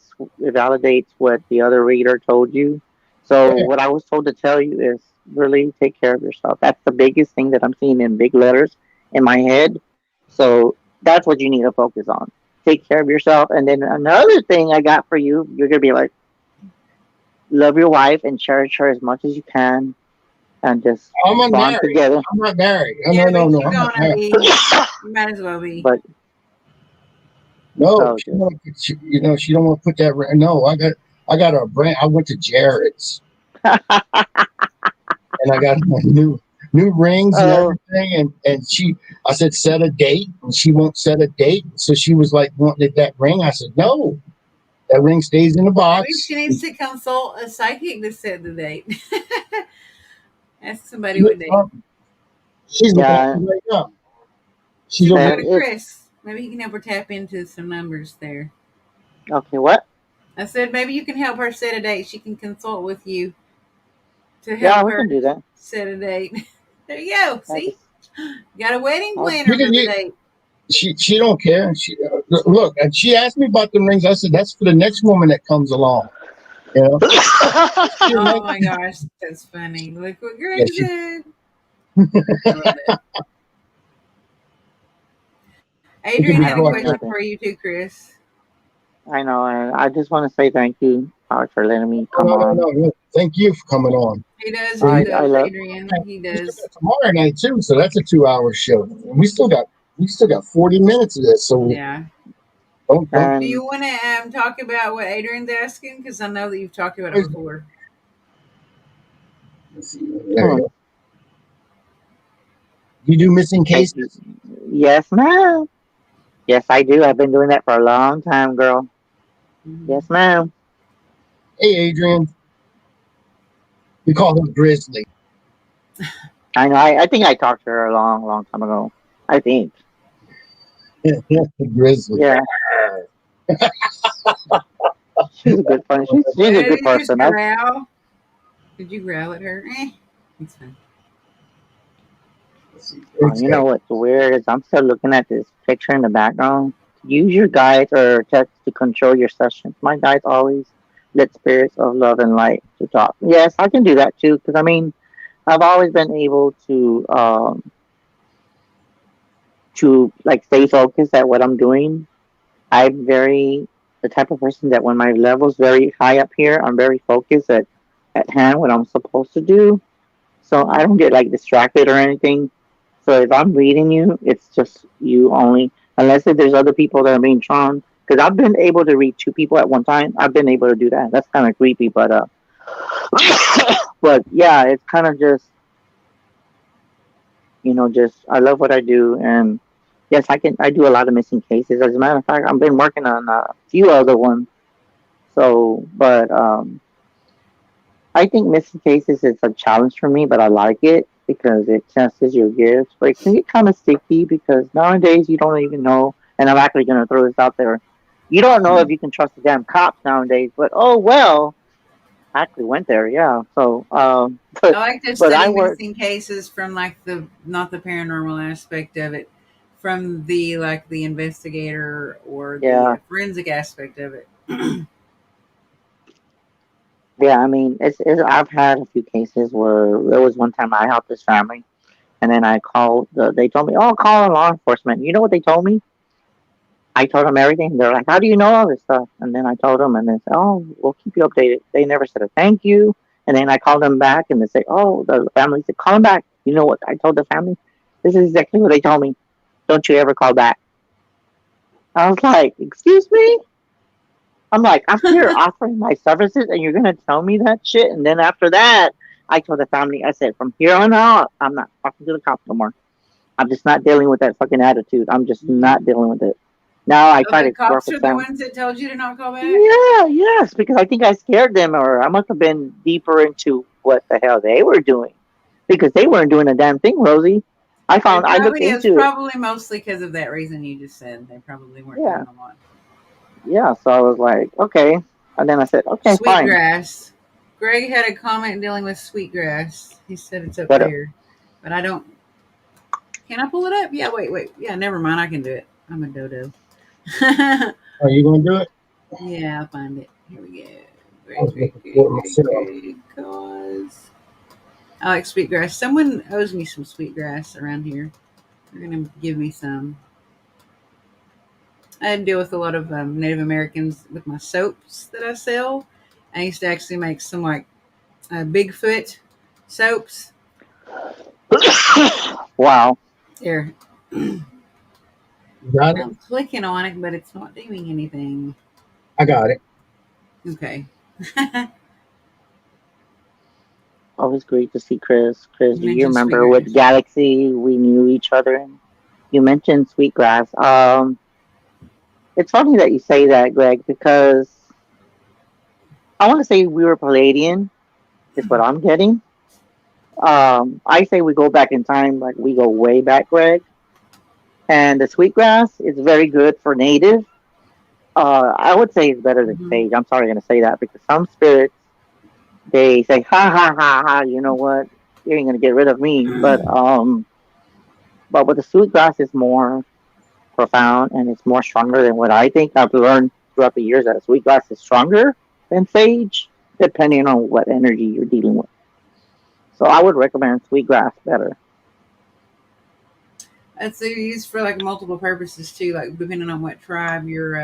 validates what the other reader told you. So Yeah. what I was told to tell you is really take care of yourself. That's the biggest thing that I'm seeing in big letters in my head. So That's what you need to focus on. Take care of yourself. And then another thing I got for you, you're gonna be like, love your wife and cherish her as much as you can, and just I'm not bond married. together. I'm not married. Oh, Yeah, no, no, but no. you're I'm not gonna married. be. You might as well be. But No, so she just don't, she don't want to put that. No, I got a brand. I went to Jared's and I got my new rings and oh, everything. I said, set a date, and she won't set a date. So she was like, wanting that ring. I said, no, that ring stays in the Maybe box. she needs to consult a psychic to set the date. Ask somebody She what looks date. up. She's looking at yeah. me right now. She's She can over go there. to It's Chris. Maybe he can help her tap into some numbers there. okay. What? I said maybe you can help her set a date. She can consult with you to Yeah, help we her can do that. set a date. There you go. I See, just, got a wedding oh, planner You for can, the you, date. she don't care. Look, and she asked me about the rings. I said, that's for the next woman that comes along. You know, she didn't Oh like. my gosh, that's funny. Look what Yeah, Greg she. said. I love it. You can Adrian be I had a don't need quiet. question nothing. for you too, Chris. I know, and I just want to say thank you, Howard, for letting me No, come no, no, on. no, no. Thank you for coming on. He See, I does, love. Adrian. He we still does. got tomorrow night too, so that's a 2 hour show. We still got 40 minutes of this. So Yeah. don't. Do And you want to talk about what Adrian's asking? Because I know that you've talked about it before. Let's see. There you hmm, go. You do missing thank you. cases. Yes, ma'am. Yes, I do. I've been doing that for a long time, girl. Mhm. Yes, ma'am. Hey, Adrian. We call her Grizzly. I know. I think I talked to her a long, long time ago. I think. Grizzly. Yeah, she's a good fun. She's a Did good you just person. I growl? Did you growl at her? It's fine. Let's see. You know what's weird is I'm still looking at this picture in the background. Use your guides or text to control your sessions. My guides always let spirits of love and light to talk. Yes, I can do that too. Because I mean, I've always been able to like stay focused at what I'm doing. I'm very the type of person that when my level's very high up here, I'm very focused at hand what I'm supposed to do. So I don't get like distracted or anything. So if I'm reading you, it's just you only, unless if there's other people that are being drawn. Because I've been able to read two people at one time. I've been able to do that. That's kind of creepy, but but yeah, it's kind of just just I love what I do, and yes, I can. I do a lot of missing cases. As a matter of fact, I've been working on a few other ones. So, but I think missing cases is a challenge for me, but I like it because it tests your gifts. But it can get kind of sticky because nowadays you don't even know. And I'm actually going to throw this out there. You don't know if you can trust the damn cops nowadays. But oh well, I actually went there. Yeah. So, I like to but I study work. missing cases from like the not the paranormal aspect of it, from the like the investigator or the Yeah. forensic aspect of it. Yeah. I mean, I've had a few cases where there was one time I helped this family, and then I called. They told me, "Oh, call law enforcement." You know what they told me? I told them everything. They're like, "How do you know all this stuff?" And then I told them, and they said, "Oh, we'll keep you updated." They never said a thank you. And then I called them back, and they say, "Oh, the family said, call them back." You know what I told the family? This is exactly what they told me. Don't you ever call back. I was like, "Excuse me?" I'm like, "I'm here offering my services, and you're gonna tell me that shit?" And then after that, I told the family, I said, "From here on out, I'm not talking to the cops no more. I'm just not dealing with that fucking attitude. I'm just not dealing with it." Now I Oh, try the to work cops with are the them. ones that told you to not call back. Yeah, yes, because I think I scared them, or I must have been deeper into what the hell they were doing, because they weren't doing a damn thing, Rosie. I looked It was into it. probably mostly because of that reason you just said. They probably weren't Yeah, doing a lot. yeah. So I was like, okay, and then I said, okay, fine. Sweetgrass. Greg had a comment dealing with sweetgrass. He said it's up But there, but I don't. Can I pull it up? Yeah, wait. Yeah, never mind. I can do it. I'm a dodo. Are you going to do it? Yeah, I'll find it. Here we go. I was looking for it myself. Great. Cause I like sweetgrass. Someone owes me some sweetgrass around here. They're gonna give me some. I deal with a lot of Native Americans with my soaps that I sell. I used to actually make some like Bigfoot soaps. Wow. There, You got it? I'm clicking on it, but it's not doing anything. I got it. Okay. Always great to see Chris. Chris, You do you mentioned remember what sweetgrass. galaxy we knew each other in? You mentioned Sweetgrass. It's funny that you say that, Greg, because I want to say we were Palladian, is what I'm getting. I say we go back in time, like we go way back, Greg. And the Sweetgrass is very good for native. I would say it's better than Hmm. sage. I'm sorry going to say that because some spirits they say ha ha ha ha. You know what? You ain't gonna get rid of me. But with the Sweetgrass is more profound and it's more stronger than what I think. I've learned throughout the years that Sweetgrass is stronger than sage, depending on what energy you're dealing with. So I would recommend Sweetgrass better. It's used for like multiple purposes too, like depending on what tribe you're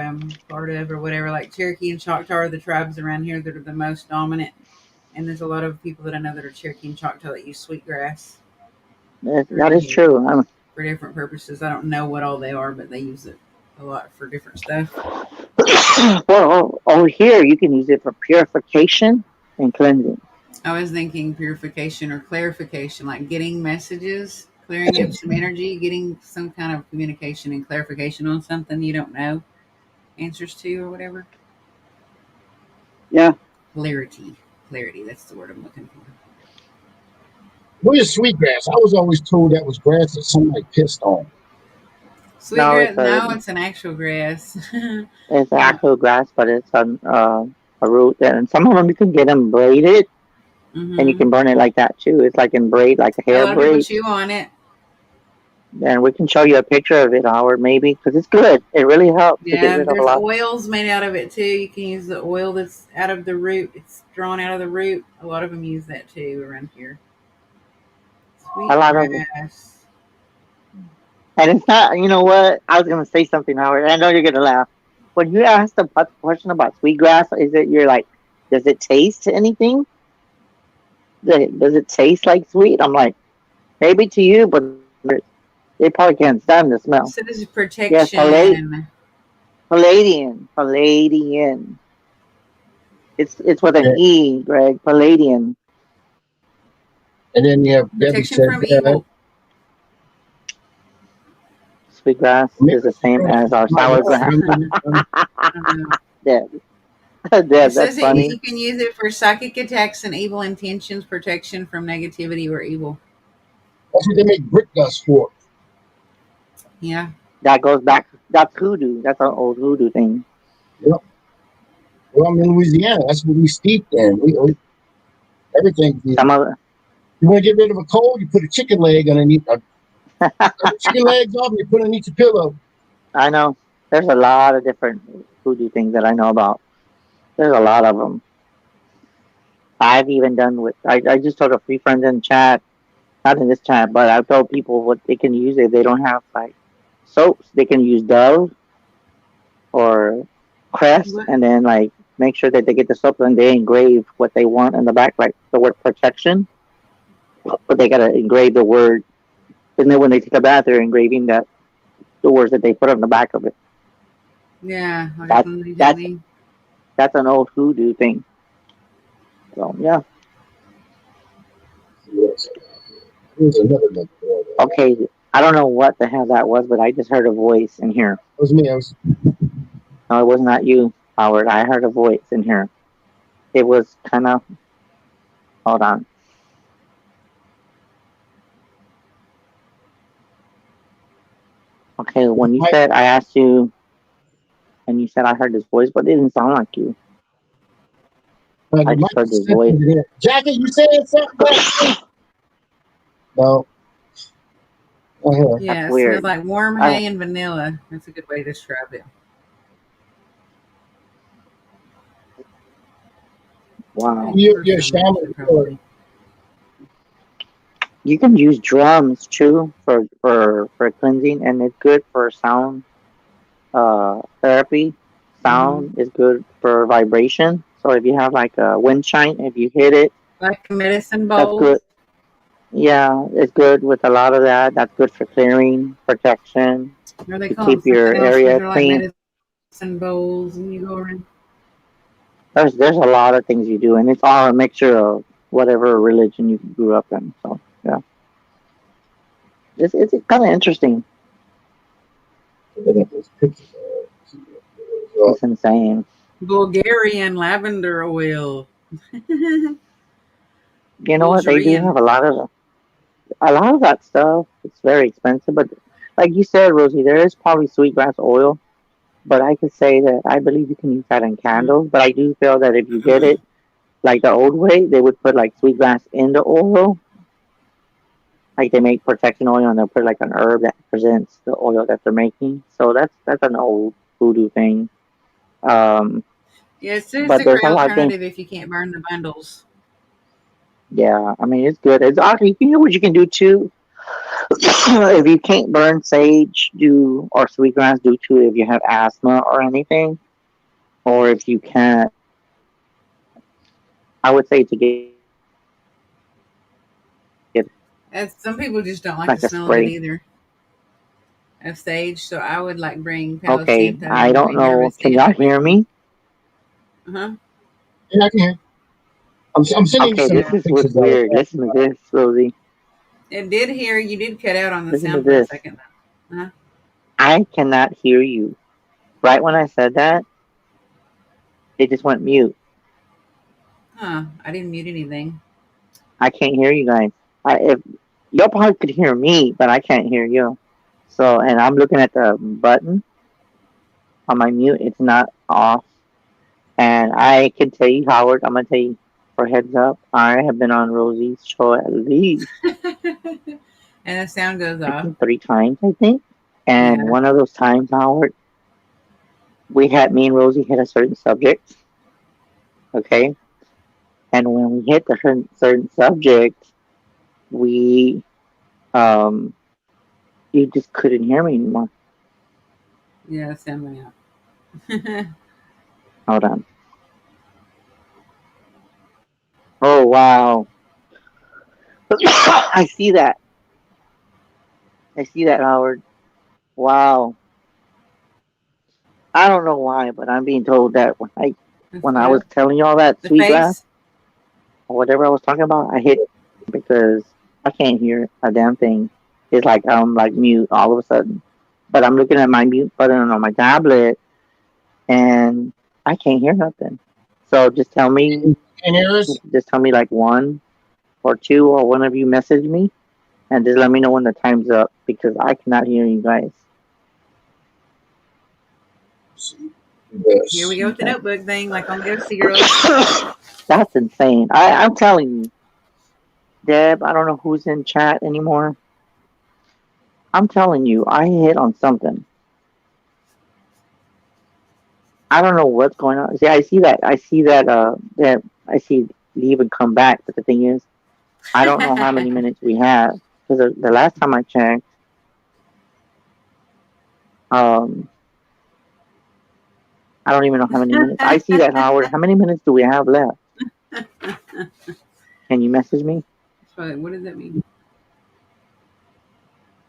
part of or whatever. Like Cherokee and Choctaw are the tribes around here that are the most dominant, and there's a lot of people that I know that are Cherokee and Choctaw that use sweetgrass That around is here true. for different purposes. I don't know what all they are, but they use it a lot for different stuff. Well, over here you can use it for purification and cleansing. I was thinking purification or clarification, like getting messages, clearing up some energy, getting some kind of communication and clarification on something you don't know answers to or whatever. Yeah. Clarity. Clarity, that's the word I'm looking for. What is sweetgrass? I was always told that was grass that somebody pissed on. No, Sweetgrass? No, it's an actual grass. it's Yeah. actual grass, but it's a root, and some of them you can get them braided, and you Hmm. can burn it like that too. It's like in braid, like a A hair lot of people braid. chew on it. And we can show you a picture of it, Howard, maybe, because it's good. It really helps to get Yeah, rid of a there's lot. oils made out of it too. You can use the oil that's out of the root. It's drawn out of the root. A lot of them use that too around here. A lot of, Sweetgrass. and it's not. You know what? I was gonna say something, Howard. I know you're gonna laugh. When you asked the question about sweetgrass, is it you're like, does it taste anything? Does it taste like sweet? I'm like, maybe to you, but they probably can't stand the smell. So this is Yes, protection. Palladian. It's with an Yeah. E, Greg. Palladian. And then you have Debbie Protection said, from evil. Sweetgrass maybe is the it's the same grass as that our somebody sour else grass. remembered it. I don't know. Deb, It Deb, says that's that funny. you can use it for psychic attacks and evil intentions, protection from negativity or evil. That's what they make brick dust for. Yeah. That goes back. That's hoodoo. That's an old hoodoo thing. You know? Well, I'm in Louisiana. That's what we steeped in. Everything. Some of You want to get rid of a cold, you put a chicken leg underneath. Cut the chicken legs off and you put it underneath your pillow. I know. There's a lot of different hoodoo things that I know about. There's a lot of them. I've even done with. I just told a few friends in chat, not in this chat, but I told people what they can use if they don't have like soaps. They can use Dove or Crest, What? and then like make sure that they get the soap and they engrave what they want in the back, like the word protection. But they gotta engrave the word, and then when they take a bath, they're engraving that the words that they put on the back of it. Yeah, like a That's honey that's honey. that's an old hoodoo thing. So yeah. Yes. There's another one. Okay. I don't know what the hell that was, but I just heard a voice in here. That was me. I was No, it was not you, Howard. I heard a voice in here. It was kind of. Hold on. Okay, when you I, said I asked you, and you said I heard this voice, but it didn't sound like you. I you just might be heard this voice. sensitive here. Jackie, you saying something back there? No. That's Yeah, it smells weird. like warm I hay and vanilla. That's a good way to describe it. I wow. need You're a perfume shaman. actually, probably. You can use drums too for cleansing, and it's good for sound. therapy. Hmm. Sound is good for vibration. So if you have like a wind chime, if you hit it, Like a medicine that's bowl, good. Yeah, it's good with a lot of that. That's good for clearing, protection, or they to call them keep your something else, but area they're like clean. medicine bowls, and you go around. There's a lot of things you do, and it's all a mixture of whatever religion you grew up in. So yeah, it's kind of interesting. Looking at those pictures. Uh, It's insane. Bulgarian lavender oil. You know what? They do Bulgarian. have a lot of that stuff. It's very expensive, but like you said, Rosie, there is probably sweetgrass oil. But I could say that I believe you can use that in candles. But I do feel that if you get it like the old way, they would put like sweetgrass in the oil. Like they make protection oil and they'll put like an herb that presents the oil that they're making. So that's an old voodoo thing. Um, Yeah, it's but a there's great a lot of things. alternative if you can't burn the bundles. Yeah, I mean it's good. It's actually you know what you can do too. If you can't burn sage, do or sweetgrass, do too. If you have asthma or anything, or if you can't, I would say to get And some people just don't like like the a smell of it spray. either of sage. So I would like bring Palo Okay, Santo I and don't make hierbas know. Can tea and y'all like make hear them. me? Uh huh. yeah, I can hear. I'm sending you Okay, some this is what's pictures of weird. Listen to this, Rosie. It did hear you did cut out on the Listen to sound for a this. second though. Uh huh. I cannot hear you. Right when I said that, it just went mute. Huh. I didn't mute anything. I can't hear you guys. If y'all probably could hear me, but I can't hear you. So, and I'm looking at the button on my mute. It's not off. And I can tell you, Howard, I'm gonna tell you for heads up. I have been on Rosie's show at least And the sound goes I off. think 3 times. I think, and Yeah. one of those times, Howard, we had me and Rosie hit a certain subject. Okay, and when we hit the certain subject, we you just couldn't hear me anymore. Yeah, the sound went out. Hold on. Oh wow, I see that. I see that, Howard. Wow. I don't know why, but I'm being told that when I was Well, telling y'all that the sweetgrass face. or whatever I was talking about, I hit because I can't hear a damn thing. It's like I'm like mute all of a sudden. But I'm looking at my mute button on my tablet and I can't hear nothing. So Can you hear us? just tell me like one or two or one of you message me and just let me know when the time's up because I cannot hear you guys. Here we This. go with the Okay. notebook thing, like on Ghost Girls. That's insane. I'm telling you, Deb, I don't know who's in chat anymore. I'm telling you, I hit on something. I don't know what's going on. See, I see that. That I see leave and come back. But the thing is, I don't know how many minutes we have because the last time I checked, um, I don't even know how many minutes. I see that, Howard. How many minutes do we have left? Can you message me? So, what does that mean?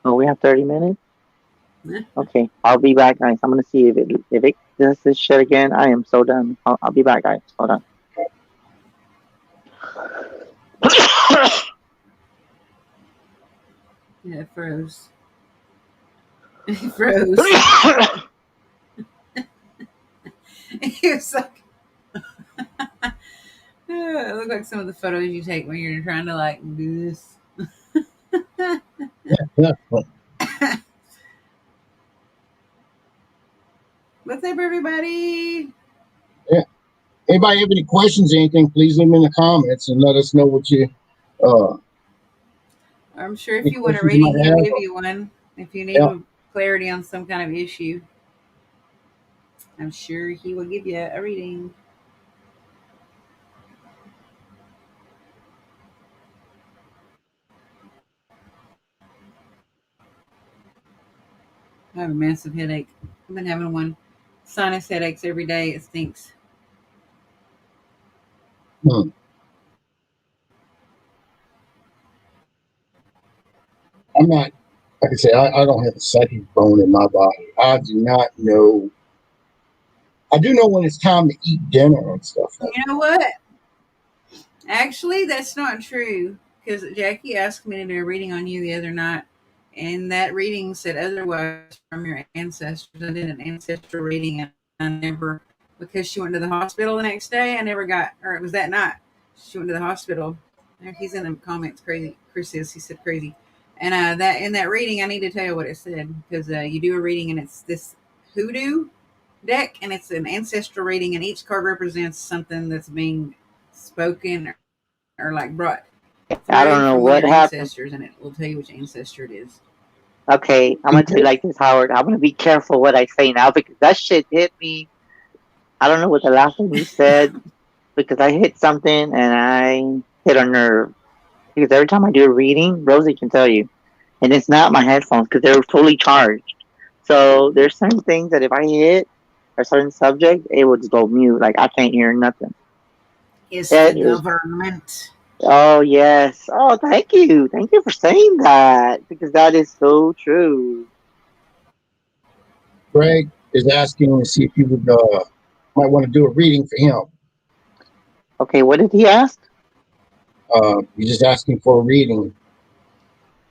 Oh, we have 30 minutes. Okay, I'll be back, guys. I'm gonna see if it does this shit again. I am so done. I'll be back, guys. Hold on. Yeah, it froze. It froze. It's like it looked like some of the photos you take when you're trying to like do this. Yeah, but, What's up, everybody? yeah. Anybody have any questions, anything, please leave them in the comments and let us know what you uh I'm sure if any you want a questions you reading, might he'll have. give you one. If you need Yeah. clarity on some kind of issue, I'm sure he will give you a reading. I have a massive headache. I've been having one. Sinus headaches every day. It stinks. Hmm. I'm not, like I say, I don't have a psychic bone in my body. I do not know. I do know when it's time to eat dinner and stuff like You know what? Actually, that's not true because Jackie asked me to do a reading on you the other night, and that reading said otherwise from your ancestors. I did an ancestral reading, and I never, because she went to the hospital the next day, I never got, or it was that night, she went to the hospital. He's in the comments, crazy. Chris is, he said crazy. And that in that reading, I need to tell you what it said because you do a reading, and it's this hoodoo deck, and it's an ancestral reading, and each card represents something that's being spoken or like brought I don't through know from one of what your happened. ancestors, and it will tell you which ancestor it is. Okay, I'm gonna tell you like this, Howard. I'm gonna be careful what I say now because that shit hit me. I don't know what the last thing you said because I hit something and I hit a nerve. Because every time I do a reading, Rosie can tell you, and it's not my headphones because they're fully charged. So there's certain things that if I hit a certain subject, it would just go mute. Like I can't hear nothing. It's the That is. government. Oh yes. Oh, thank you. Thank you for saying that because that is so true. Greg is asking to see if you would might want to do a reading for him. Okay, what did he ask? He's just asking for a reading.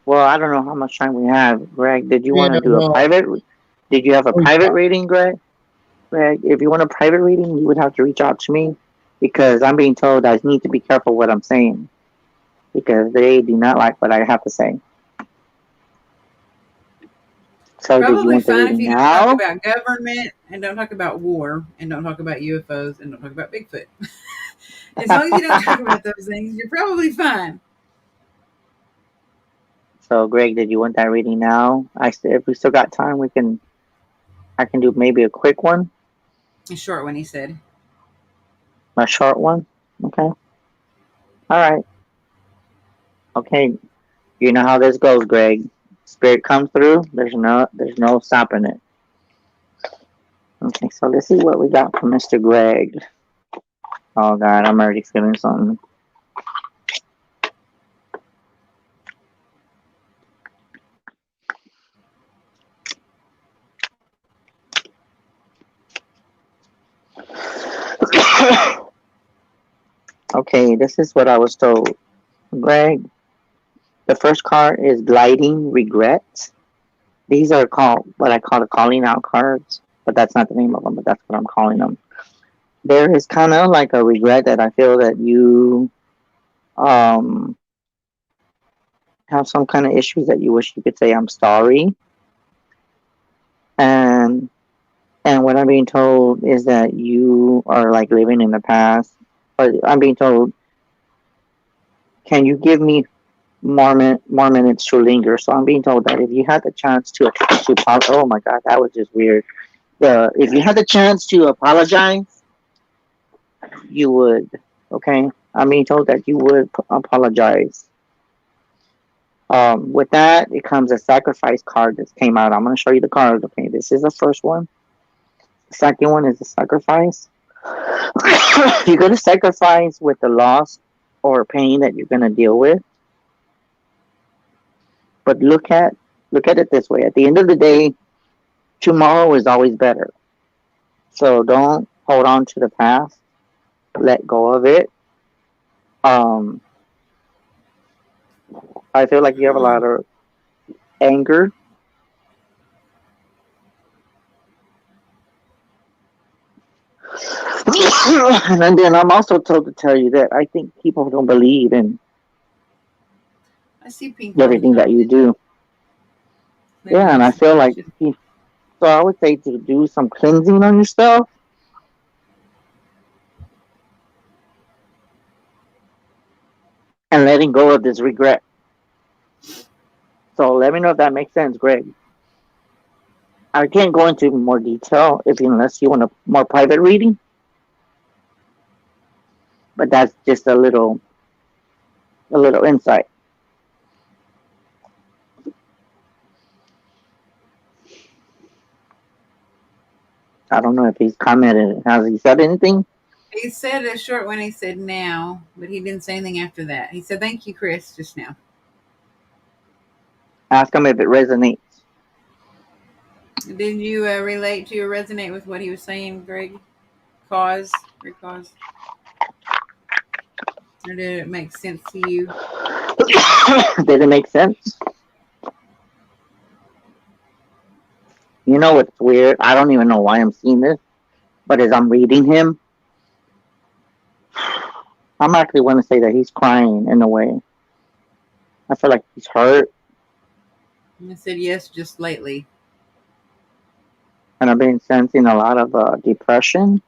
Well, I don't know how much time we have. Greg, did you Yeah, want to do a well, private? Did you have a oh, private reading, Greg? Greg, if you want a private reading, you would have to reach out to me because I'm being told I need to be careful what I'm saying because they do not like what I have to say. So, did you Probably want the fine if reading you don't talk now? about government and don't talk about war and don't talk about UFOs and don't talk about Bigfoot. As long as you don't talk about those things, you're probably fine. So, Greg, did you want that reading now? If we still got time, we can. I can do maybe a quick one, A short one, he said. a short one. Okay. All right. Okay. You know how this goes, Greg. Spirit comes through. There's no stopping it. Okay. So let's see what we got from Mr. Greg. Oh God, I'm already feeling something. Okay, this is what I was told. Greg, the first card is gliding regret. These are called what I call the calling out cards, but that's not the name of them, but that's what I'm calling them. There is kind of like a regret that I feel that you um have some kind of issues that you wish you could say I'm sorry. And what I'm being told is that you are like living in the past. But I'm being told, can you give me more minutes to linger? So I'm being told that if you had the chance oh my God, that was just weird. If you had the chance to apologize, you would. Okay, I'm being told that you would apologize. With that, it comes a sacrifice card that came out. I'm going to show you the card. Okay, this is the first one. The second one is the sacrifice. You're going to sacrifice with the loss or pain that you're going to deal with. But look at it this way. At the end of the day, tomorrow is always better. So don't hold on to the past. Let go of it. Um, I feel like you have a lot of anger. And then I'm also told to tell you that I think people don't believe in I see pink all the everything that time. you do. They Yeah, don't and I listen. feel like so I would say to do some cleansing on yourself and letting go of this regret. So let me know if that makes sense, Greg. I can't go into more detail if unless you want a more private reading, but that's just a little insight. I don't know if he's commented. Has he said anything? He said a short one. He said now, but he didn't say anything after that. He said, "Thank you, Chris," just now. Ask him if it resonates. Did you relate to or resonate with what he was saying, Greg? Greg Cause? Or did it make sense to you? Did it make sense? You know what's weird? I don't even know why I'm seeing this, but as I'm reading him, I'm actually want to say that he's crying in a way. I feel like he's hurt, And I said yes, just lately. and I've been sensing a lot of depression.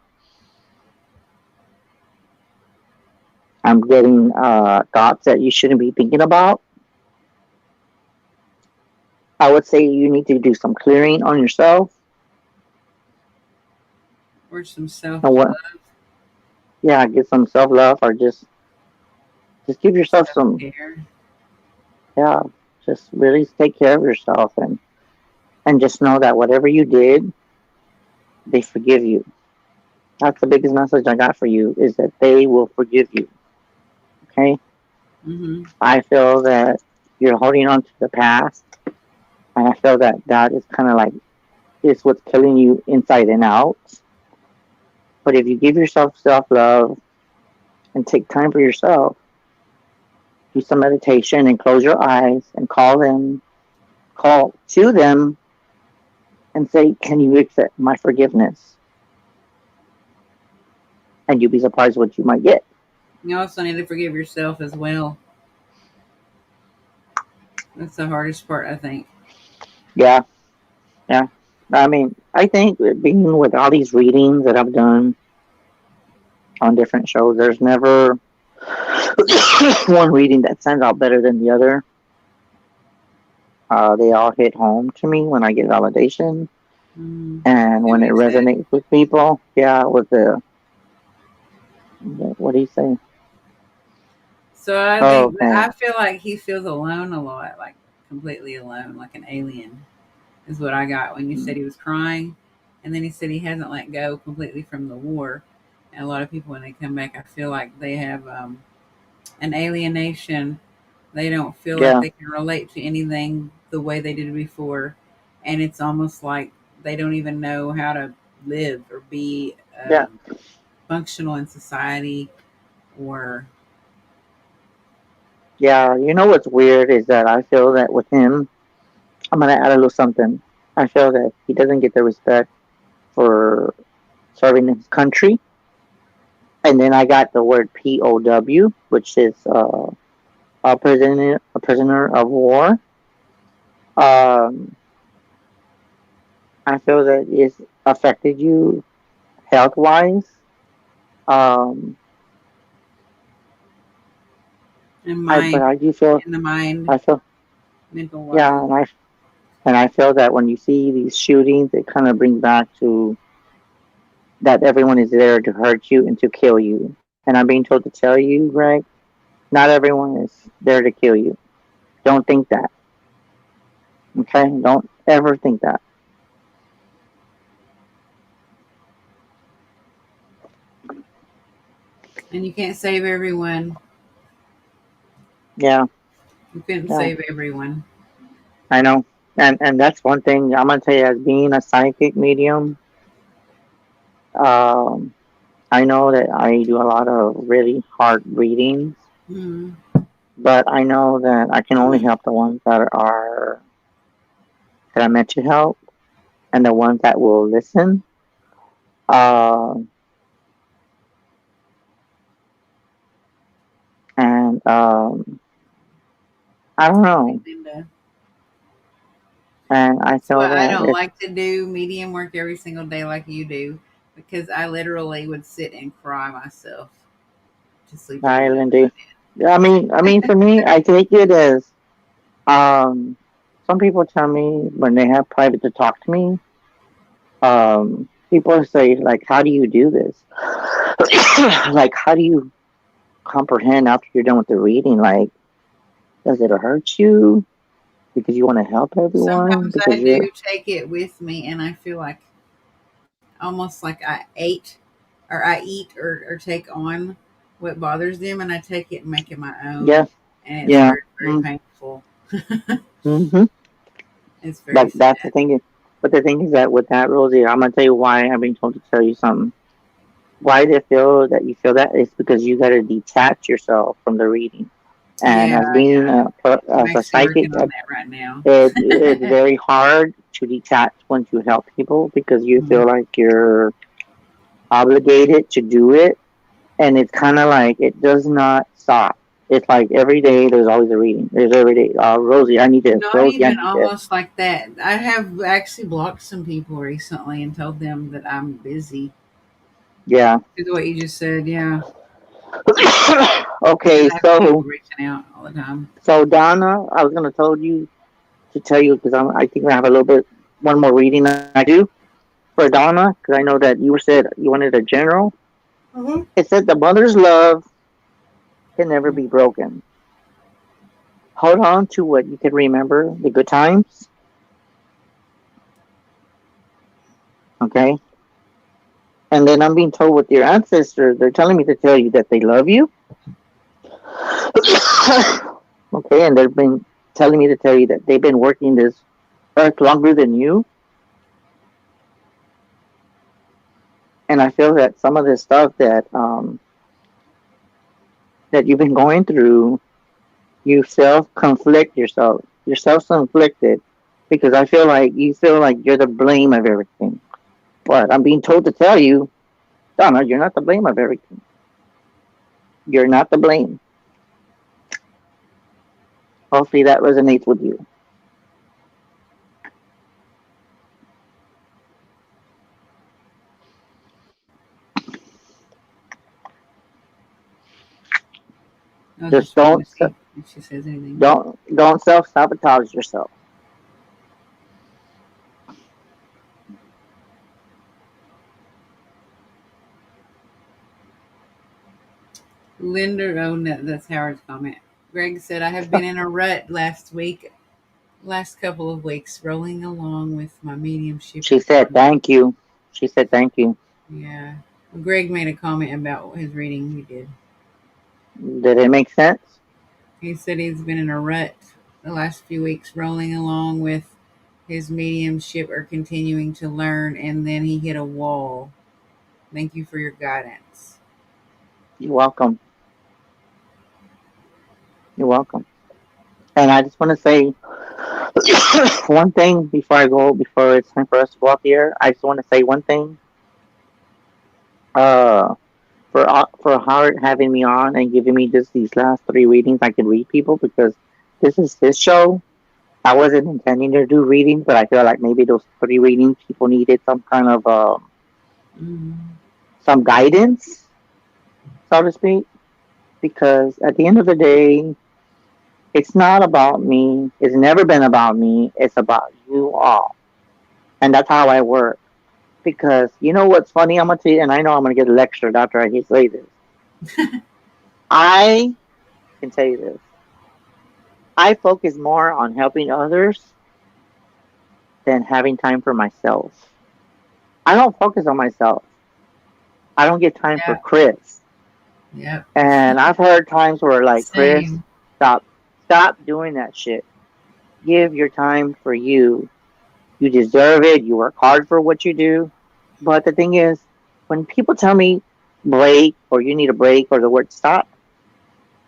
I'm getting thoughts that you shouldn't be thinking about. I would say you need to do some clearing on yourself. Or some self And love. what? Yeah, get some self love, or just give yourself some. Care. Yeah, just really take care of yourself, and just know that whatever you did, they forgive you. That's the biggest message I got for you, is that they will forgive you. Okay? Mm-hmm. I feel that you're holding on to the past, and I feel that that is kind of like is what's killing you inside and out. But if you give yourself self love and take time for yourself, do some meditation and close your eyes and call to them and say, "Can you accept my forgiveness?" And you'll be surprised what you might get. You also need to forgive yourself as well. That's the hardest part, I think. Yeah, yeah. I mean, I think that being with all these readings that I've done on different shows, there's never one reading that stands out better than the other. They all hit home to me when I get validation and It when it makes sense. resonates with people. Yeah, with what do you say? So I think Okay. I feel like he feels alone a lot, like completely alone, like an alien. Is what I got when you said he was crying, and then he said he hasn't let go completely from the war. And a lot of people, when they come back, I feel like they have an alienation. They don't feel like Yeah, they can relate to anything the way they did before, and it's almost like they don't even know how to live or be yeah, functional in society. Or yeah. You know what's weird is that I feel that with him, I'm gonna add a little something. I feel that he doesn't get the respect for serving his country. And then I got the word POW, which is a prisoner of war. Um, I feel that it's affected you health wise. Um, in but mind, I do feel in the mind, I feel mental yeah, wise. and I feel that when you see these shootings, it kind of brings back to that everyone is there to hurt you and to kill you. And I'm being told to tell you, Greg, not everyone is there to kill you. Don't think that. Okay? Don't ever think that. And you can't save everyone. Yeah, You couldn't yeah, save everyone. I know. And that's one thing I'm gonna tell you, as being a psychic medium, um, I know that I do a lot of really hard readings, Mm. but I know that I can only help the ones that are meant to help, and the ones that will listen. Um, and I don't know, Linda. and I That's feel why I that don't it's like to do medium work every single day like you do, because I literally would sit and cry myself to sleep every night Lindy. I mean, for me, I take it as um, some people tell me when they have private to talk to me. People say like, "How do you do this?" Like, how do you comprehend after you're done with the reading? Like, does it hurt you because you want to help everyone? Sometimes Because I you're do take it with me, and I feel like almost like I eat or take on what bothers them, and I take it and make it my own, Yeah, and it's yeah. very, very painful. Mm-hmm. It's very But sad. that's the thing. But the thing is that with that, Rosie, I'm gonna tell you why I've been told to tell you something. Why they feel that you feel that is because you got to detach yourself from the reading. And Yeah, as being I'm as a actually psychic, working on that right now. it's very hard to detach once you help people because you Mhm. feel like you're obligated to do it, and it's kind of like it does not stop. It's like every day there's always a reading. There's every day. Rosie, I need this. Not Rosie, I even need this. almost like that. I have actually blocked some people recently and told them that I'm busy. Yeah. Is what you just said, yeah. Because Okay, I have people so reaching out all the time. Donna, I was gonna told you to tell you because I think I have a little bit one more reading I could do for Donna because I know that you said you wanted a general. Mm-hmm. It said the mother's love can never be broken. Hold on to what you can remember, the good times. Okay, and then I'm being told with your ancestors, they're telling me to tell you that they love you. Okay, and they've been telling me to tell you that they've been working this earth longer than you. And I feel that some of this stuff that you've been going through, you self conflict yourself. You're self conflicted because I feel like you feel like you're the blame of everything. But I'm being told to tell you, Donna, you're not the blame of everything. You're not the blame. Hopefully that resonates with you. I was Just just waiting to see if she says anything. don't self sabotage yourself. Linda, oh no, that's Howard's comment. Greg said, I have been in a rut last couple of weeks, rolling along with my mediumship She and said con. thank you. She said thank you. Yeah. Greg made a comment about his reading he did. Did it make sense? He said he's been in a rut the last few weeks, rolling along with his mediumship or continuing to learn, and then he hit a wall. Thank you for your guidance. You're welcome. You're welcome. And I just want to say one thing before I go, before it's time for us to go off the air. I just want to say one thing. Uh, for Howard having me on and giving me just these last three readings, I can read people because this is his show. I wasn't intending to do readings, but I feel like maybe those three readings people needed some kind of Mm. some guidance, so to speak. Because at the end of the day, it's not about me. It's never been about me. It's about you all, and that's how I work. Because you know what's funny? I'm gonna tell you, and I know I'm gonna get lectured after I say this. I can tell you this. I focus more on helping others than having time for myself. I don't focus on myself. I don't get time for Yeah. Chris. Yep. And I've heard times where like Chris, Same. stop, stop doing that shit. Give your time for you. You deserve it. You work hard for what you do. But the thing is, when people tell me break or you need a break or the word stop,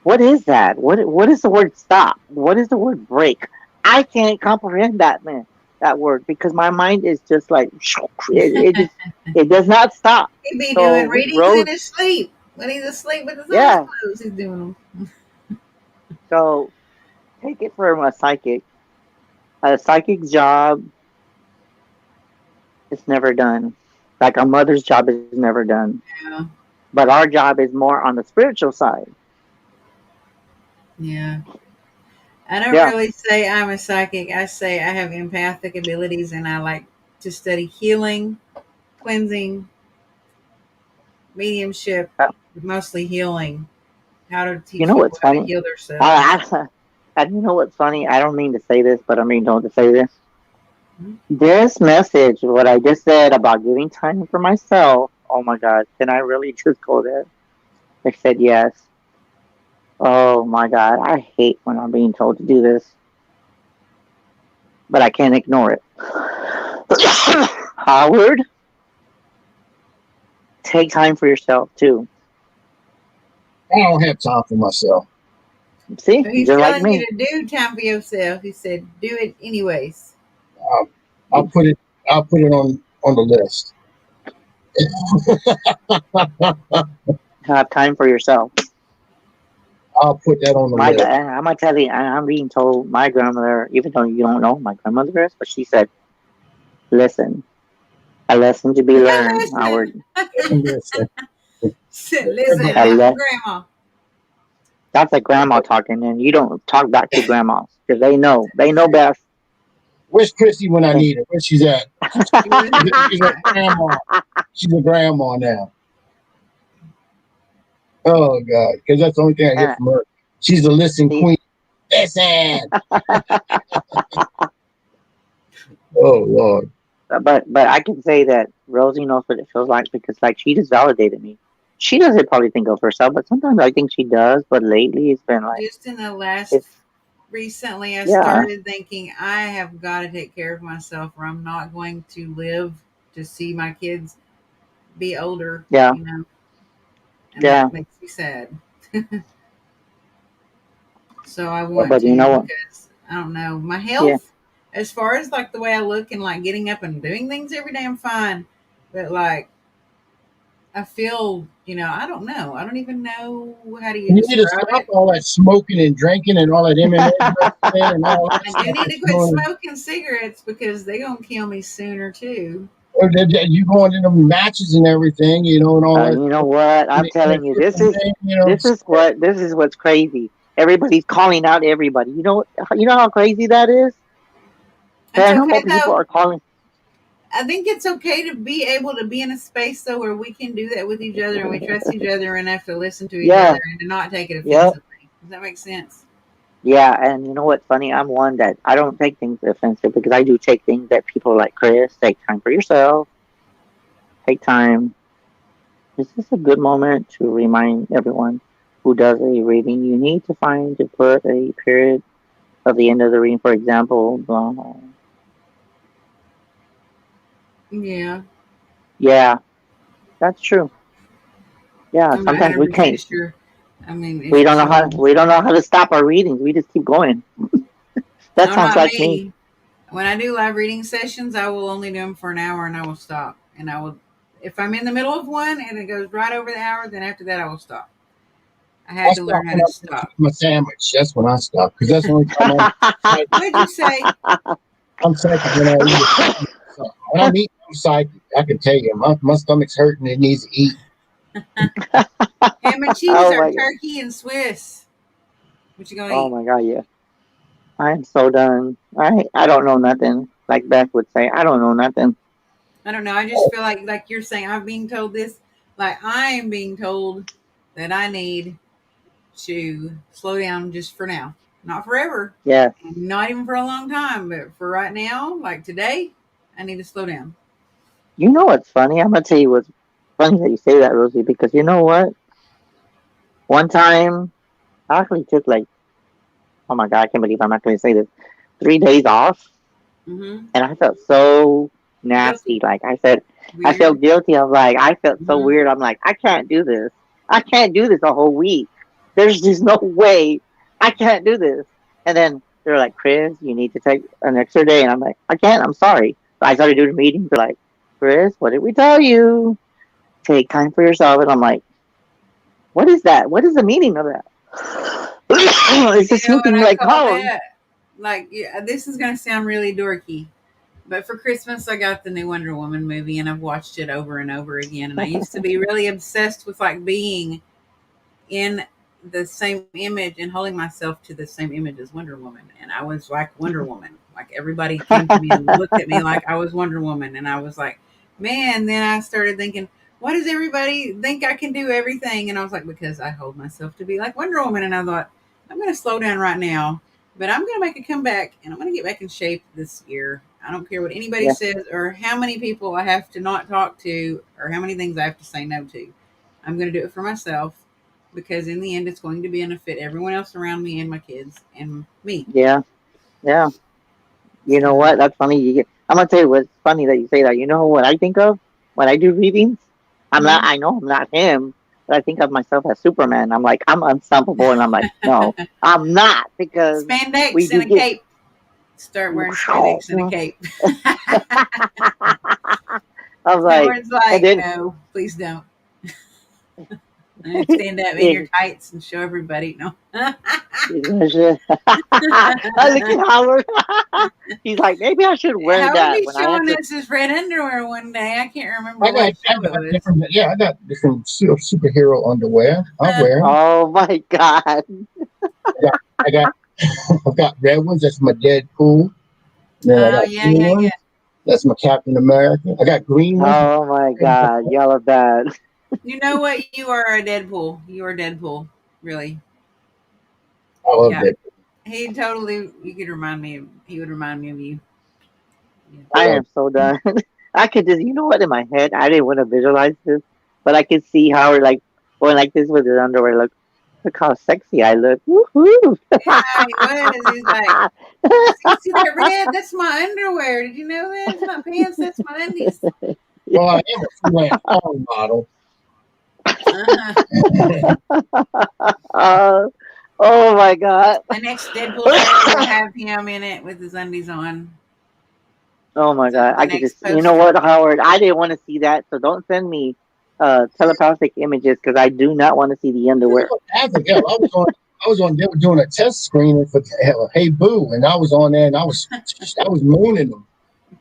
what is that? What is the word stop? What is the word break? I can't comprehend that, man. That word because my mind is just like it just it does not stop. He'd be doing So readings in Rose, his sleep. When he's asleep with his eyes yeah. closed, he's doing them. So take it from a psychic. A psychic's job is never done. Like a mother's job is never done. Yeah. But our job is more on the spiritual side. Yeah. I don't Yeah. really say I'm a psychic. I say I have empathic abilities and I like to study healing, cleansing, mediumship, Uh, mostly healing, how to You teach know people what's how to funny? heal themselves. I, I, and you know what's funny? I don't mean to say this, but I mean don't to say this. This message, what I just said about giving time for myself. Oh my God, can I really just go there? I said yes. Oh my God, I hate when I'm being told to do this, but I can't ignore it. Howard, take time for yourself too. I don't have time for myself. See, So he's just like telling you me. to do time for yourself. He said, do it anyways. Um, I'll put it. I'll put it on the list. Have time for yourself. I'll put that on the My list. God, I'm gonna tell you, I'm being told my grandmother, even though you don't know who my grandmother is, but she said, "Listen, a lesson to be Yeah, learned, listening. Howard. Listen, Listen, A I'm le- grandma. that's a grandma talking, and you don't talk back to grandmas because they know best." where's Chrissy when I need her? Where she's at? She was, She's a grandma. She's a grandma now. Oh God, because that's the only thing I get And from her. She's the listen he, queen. Listen. Oh Lord. but I can say that Rosie knows what it feels like because like she just validated me. She doesn't probably think of herself, but sometimes I think she does. But lately, it's been like just in the last, it's recently, I yeah, started thinking I have got to take care of myself or I'm not going to live to see my kids be older, yeah, you know, and yeah. that makes me sad. So I want But you to know what? because I don't know my Yeah, health. As far as like the way I look and like getting up and doing things every day, I'm fine. But like I feel, I don't know. I don't even know how do you You need to describe stop it. all that smoking and drinking and all that MMA wrestling and all that I do stuff need to that's quit going. smoking cigarettes because they're gonna kill me sooner too. Or you going into matches and everything, and all that you know stuff. what? And I'm they telling you, interfere with the this is what's crazy. Everybody's calling out everybody. You know how crazy that is. It's okay Paranormal people though. are calling. I think it's okay to be able to be in a space though where we can do that with each other and we trust each other enough to listen to each other Yeah, and to not take it yeah, offensively. Does that make sense? yeah. And you know what's funny? I'm one that I don't take things offensive because I do take things that people like Chris take time for yourself. Take time. This is a good moment to remind everyone who does a reading. You need to find to put a period of the end of the reading. For example, Yeah. yeah, that's true. Yeah, I'm not sometimes we 100% can't. sure. I mean, if someone, We don't know how to stop our readings. We just keep going. That no, sounds not like me. me. When I do live reading sessions, I will only do them for an hour and I will stop. And I will, if I'm in the middle of one and it goes right over the hour, then after that I will stop. I I had to stop learn how when to I'm stop. my sandwich. That's when I stop because that's the only time psychic. What'd you say? I'm psychic when I eat a sandwich. So when I'm eating, I'm psychic. I can tell you, my stomach's hurting. It needs to eat. Ham and cheese Oh or my god. turkey and Swiss? What you gonna Oh eat? my god, yeah. I am so done. I don't know nothing. Like Beth would say, I don't know nothing. I don't know. I just feel like you're saying I'm being told this. Like I am being told that I need to slow down just for now, not forever, Yes. not even for a long time, but for right now, like today, I need to slow down. You know what's funny? I'm gonna tell you what's funny that you say that, Rosie, because you know what? One time I actually took like, oh my god, I can't believe I'm not gonna say this. 3 days off, Mm-hmm. and I felt so nasty. Guilty, Like I said, I weird. felt guilty. I'm like, I felt so Mm-hmm. weird. I'm like, I can't do this. I can't do this a whole week. There's just no way I can't do this. And then they're like, Chris, you need to take an extra day. And I'm like, I can't. I'm sorry. So I started doing meetings. They're like, Chris, what did we tell you? Take time for yourself. And I'm like, what is that? What is the meaning of that? It's You just know what something I like, call oh, that? Like, yeah, this is gonna sound really dorky, but for Christmas I got the new Wonder Woman movie, and I've watched it over and over again. And I used to be really obsessed with like being in the same image and holding myself to the same image as Wonder Woman. And I was like Wonder Woman. Like everybody came to me and looked at me like I was Wonder Woman. And I was like, man, then I started thinking, why does everybody think I can do everything? And I was like, because I hold myself to be like Wonder Woman. And I thought, I'm going to slow down right now But I'm going to make a comeback, and I'm going to get back in shape this year. I don't care what anybody Yeah, says or how many people I have to not talk to or how many things I have to say no to. I'm going to do it for myself because in the end, it's going to benefit everyone else around me and my kids and me. yeah, yeah. You know So, what? That's funny. I'm gonna tell you what's funny that you say that. You know what I think of when I do readings? I'm not. mhm. I know I'm not him, but I think of myself as Superman. I'm like I'm unstoppable, and I'm like no, I'm not because we Spandex and do a get. cape. Start wearing spandex and a cape. I'm like, Howard's and like, then no, please don't. And stand up in yeah, your tights and show everybody. No. look at Howard. He's like, maybe I should wear Howard that be when I have showing to. us his red underwear one day. I can't remember I what got, I show it got was. different, yeah, I got different superhero underwear. I wear 'em. Oh my god. I got, I've got red ones. That's my Deadpool. Then I Oh got yeah, blue yeah, yeah. ones. That's my Captain America. I got green ones. Oh my god. Y'all are bad. You know what? You are a Deadpool. You are Deadpool. Really. I love Yeah. Deadpool. He totally. You could remind me. He would remind me of you. Yeah. I I love. am so done. I could just, you know what, in my head, I didn't want to visualize this, but I could see Howard like going like this with his underwear. Look how sexy I look. Woohoo! Yeah, he was. He's like, see that red? That's my underwear. Did you know that? It's not pants. That's my undies. Well, I am a freelance song model. Uh-huh. uh, oh my god. The next Deadpool trailer will have him in it with his undies on. Oh my god. The I could next just, you know poster. what, Howard? I didn't want to see that, so don't send me telepathic images because I do not want to see the underwear. Africa. I was on. They were doing a test screening for Hey Boo, and I was on there, and I was mooning them.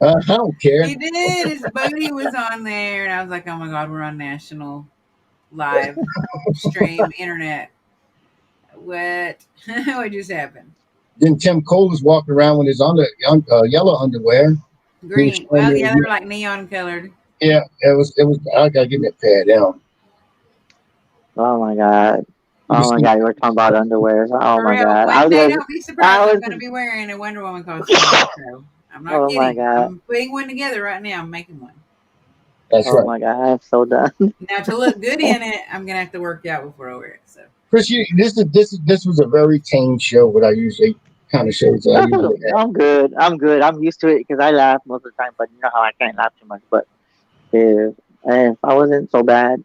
I don't care. He did. His booty was on there, and I was like, "Oh my god, we're on national live stream internet. What? What just happened? Then Tim Cole was walking around with his yellow underwear. He was Green. showing Well, me, yeah, they were like neon colored. yeah, it was. I gotta give me a pad down. Oh my god. You can Oh my see. god, you were talking about underwear. Oh For my real. god. One day, don't be surprised. I I'm was, going to be wearing a Wonder Woman costume on the show. I'm not oh my kidding. god. I'm putting one together right now. I'm making one. That's Oh right, my god, I'm so done. Now, to look good in it, I'm going to have to work out before I wear it. So, Chris. This was a very tame show. What I usually kind of shows that I usually have. I'm good. I'm good. I'm used to it because I laugh most of the time, but you know how I can't laugh too much. But if I wasn't so bad,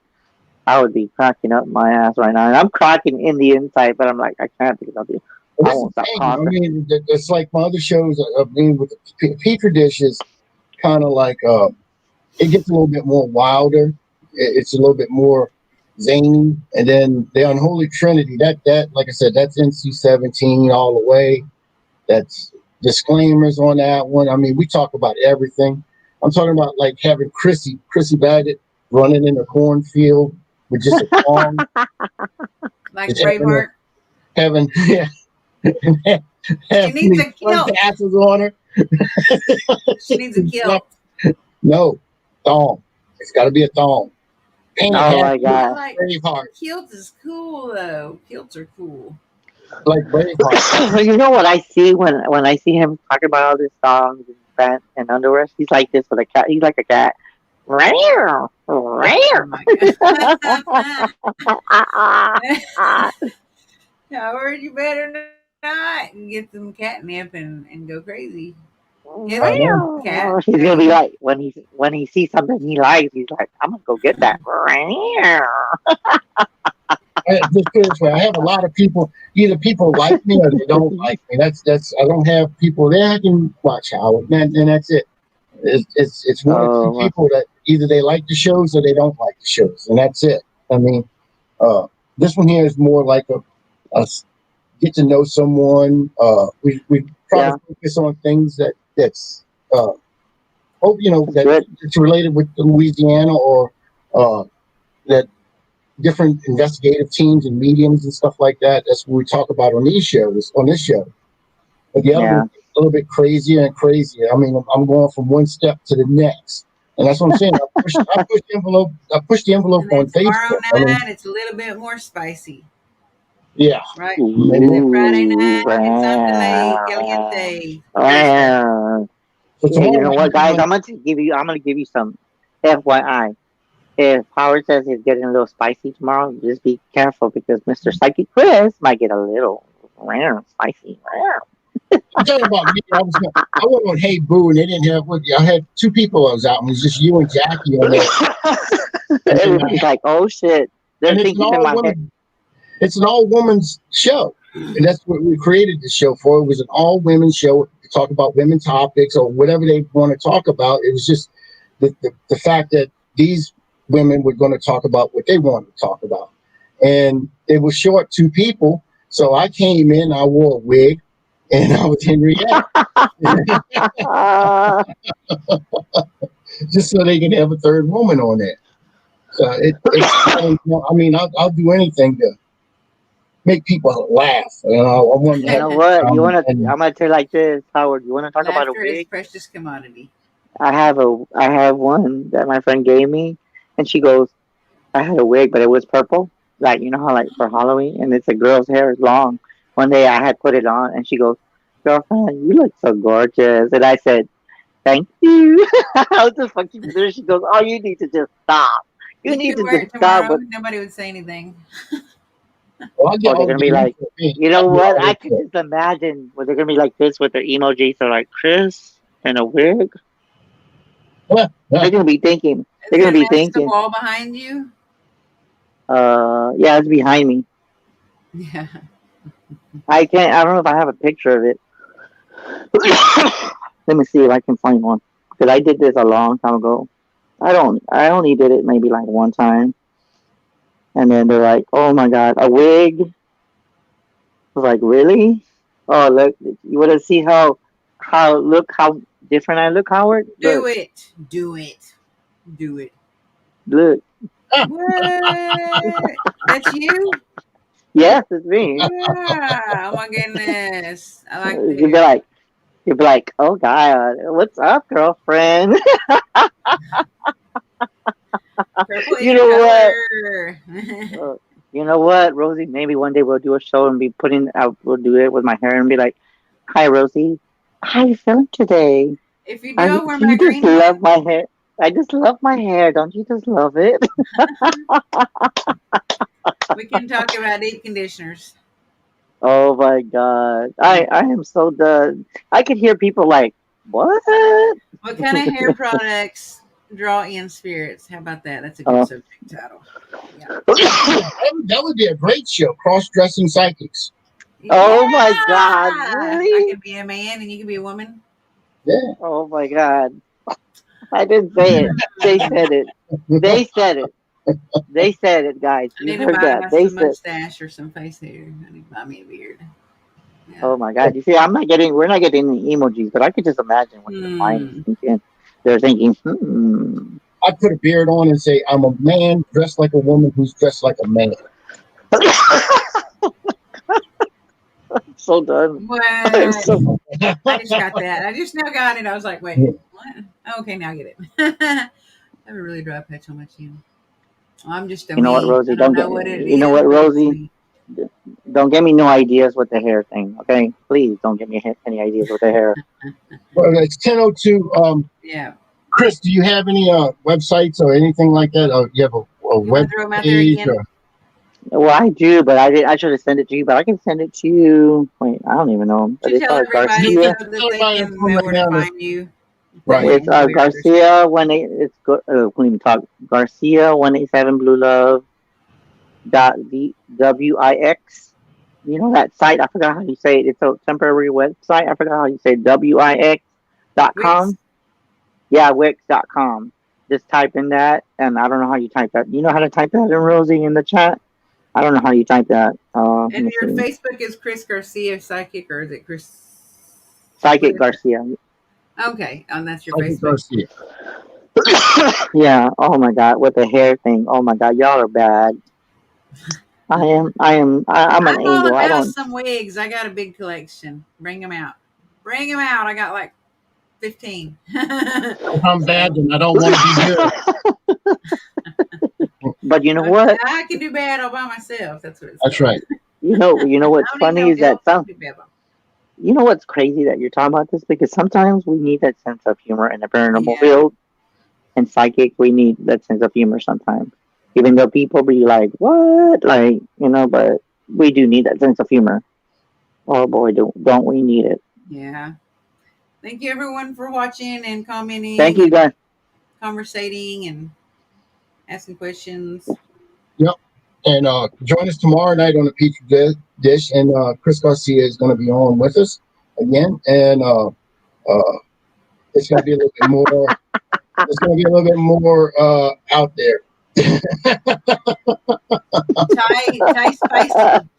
I would be cracking up my ass right now. And I'm cracking in the inside, but I'm like, I can't because But I this is won't stop tame. I coughing. mean, it's like my other shows. I mean, with the Petri dish is kind of like it gets a little bit more wilder. It's a little bit more zany, and then the Unholy Trinity. That like I said, that's NC-17 all the way. That's disclaimers on that one. I mean, we talk about everything. I'm talking about like having Chrissy Baggett running in a cornfield with just a thong, like just Braveheart, having yeah, she having needs these a sun kilt. tassels on her. She needs a kilt. No, thong. It's got to be a thong. Pant Oh half my like I god. like Braveheart, kilts is cool though. Kilts are cool. like Braveheart. You know what I see when I see him talking about all these songs and pants and underwear? He's like this with a cat. He's like a cat. Rare, Oh rare. my god. Howard, you better not get some catnip and go crazy. He has I a know. cat He's gonna be name. like when he sees something he likes, he's like, I'm gonna go get that. Just put it this way, I have a lot of people. Either people like me or they don't like me. That's. I don't have people there. I can watch Howard, and that's it. It's one or two Oh, people that either they like the shows or they don't like the shows, and that's it. I mean, this one here is more like a get to know someone. We try to yeah, focus on things that's hope that's that good. it's related with Louisiana or that different investigative teams and mediums and stuff like that. That's what we talk about on these shows on this show. But the other Yeah. one's a little bit crazier and crazier. I mean, I'm going from one step to the next, and that's what I'm saying. I push the envelope. I push the envelope And then on tomorrow Facebook. I mean, night, it's a little bit more spicy. Yeah. right? Maybe. And then Friday night, it's on delay, Wow. caliente. Wow. So Yeah, you tomorrow know night, what, guys? I'm gonna give you some FYI. If Howard says he's getting a little spicy tomorrow, just be careful because Mr. Psychic Chris might get a little spicy. I'm talking about me. I went on Hey Boo, and they didn't have. I had two people I was out, and it was just you and Jackie on there. And then, Everybody's like, "Oh shit!" They're and it's an thinking in all my head. women. It's an all women's show, and that's what we created the show for. It was an all women show to talk about women topics or whatever they want to talk about. It was just the fact that these women were going to talk about what they wanted to talk about, and it was short two people. So I came in, I wore a wig, and I was Henrietta, just so they can have a third woman on there. So I mean, I'll do anything to make people laugh. I want to You have know what? You wanna? and I'm gonna tell you like this, Howard. You wanna talk about a Laughter is wig? precious commodity. I have one that my friend gave me, and she goes, I had a wig, but it was purple. Like you know how like for Halloween, and it's a girl's hair is long. One day I had put it on, and she goes, "Girlfriend, you look so gorgeous." And I said, "Thank you." How the fuck you do? She goes, "Oh, you need to just stop. You You need could to wear just it stop." tomorrow. But Nobody would say anything. well, I get oh, they're all gonna the be like, you know I'll be what? all I could into it. just imagine where they're gonna be like this with their emojis. They're like Chris and a wig. They're gonna be thinking. Is They're gonna it be match the thinking. wall behind you? Yeah, it's behind me. Yeah. I can't. I don't know if I have a picture of it. Let me see if I can find one because I did this a long time ago. I don't. I only did it maybe like one time, and then they're like, "Oh my god, a wig!" I was like, "Really? Oh look, you want to see how look how different I look, Howard? Do Look, it. Do it. Do it. look. What? That's you? Yes, it's me." Yeah. Oh my goodness. I like the You'd be hair. like, "Oh God, what's up, girlfriend?" Purple is You your know what? color. Uh, you know what, Rosie? Maybe one day we'll do a show and be putting out. We'll do it with my hair and be like, "Hi, Rosie. How you feeling today? If you do, Are I'll you? wear Do my you just green love one. my hair? I just love my hair. Don't you just love it?" We can talk about deep conditioners. Oh my God, Yeah. I am so done. I could hear people like, "What?" What kind of hair products draw in spirits? How about that? That's a good Oh. subject title. Yeah. That would be a great show. Cross dressing psychics. Yeah. Oh my God, I really? can be a man and you can be a woman. Yeah. Oh my God. I didn't say it. They said it. They said it. They said it, guys. I You need to heard buy that. my They some said, mustache or some face hair. I need to buy me a beard. Yeah. oh my God. You see, we're not getting the emojis, but I could just imagine what their mind is Hmm. thinking. They're thinking, hmm. I put a beard on and say I'm a man dressed like a woman who's dressed like a man. So done. I'm What? so, I just got that. I just now got it. I was like, wait, what? Okay, now I get it. I have a really dry patch on my chin. I'm just a you know what, me. Rosie? I don't know what it You know is, what, but it's Rosie? me. Don't give me no ideas with the hair thing, okay? Please don't give me any ideas with the hair. Well, it's 10:02. Yeah. Chris, do you have any websites or anything like that? Or you have a You want web to throw them out there page? again? Or, Well, I do, but I should have sent it to you, but I can send it to you. Wait, I don't even know. But To it's tell everybody you so Garcia. can that tell they everybody I'm can from know right where to now. find you. If they Right. want to It's enjoy your stuff. Garcia when it's when you talk Garcia 187 Blue Love dot wix. You know that site? I forgot how you say it. It's a temporary website. I forgot how you say wix.com. Wix. Yeah, wix.com. Just type in that, and I don't know how you type that. You know how to type that in Rosie in the chat? I don't know how you type that. Let And me your see. Facebook is Chris Garcia Psychic, or is it Chris? What Psychic is Garcia. it? Okay, and that's your Psychic Facebook. Garcia. Yeah. Oh my God, with the hair thing. Oh my God, y'all are bad. I am. I am. I'm an I'm all angel. I about don't. some wigs. I got a big collection. Bring them out. Bring them out. I got like 15. If I'm bad, So then I don't want to be good. But you know okay, what? I can do bad all by myself. That's what it's That's called. right. You know what's I don't even funny know is that some. Lebeau. You know what's crazy that you're talking about this because sometimes we need that sense of humor in the paranormal Yeah. field and psychic. We need that sense of humor sometimes, even though people be like, "What?" Like but we do need that sense of humor. Oh boy, don't we need it? Yeah. Thank you everyone for watching and Thank commenting you, and guys. conversating and asking questions. Yep. And join us tomorrow night on the Petri dish. And Chris Garcia is going to be on with us again. And it's going to be a little bit more. It's going to be a little bit more out there. Thai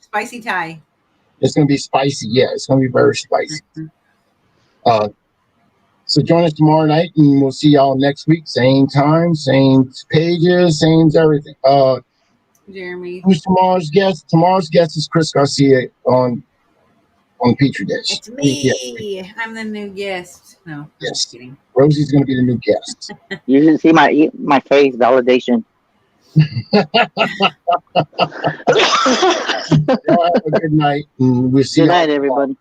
spicy Thai. It's going to be spicy. Yeah, it's going to be very spicy. Uh, so join us tomorrow night, and we'll see y'all next week. Same time, same pages, same everything. Jeremy. Who's tomorrow's guest? Tomorrow's guest is Chris Garcia on Petri Dish. It's me. I'm the new guest. No, I'm just Yes. kidding. Rosie's going to be the new guest. You should see my face validation. Y'all have a good night, and we'll see Good y'all night, everybody.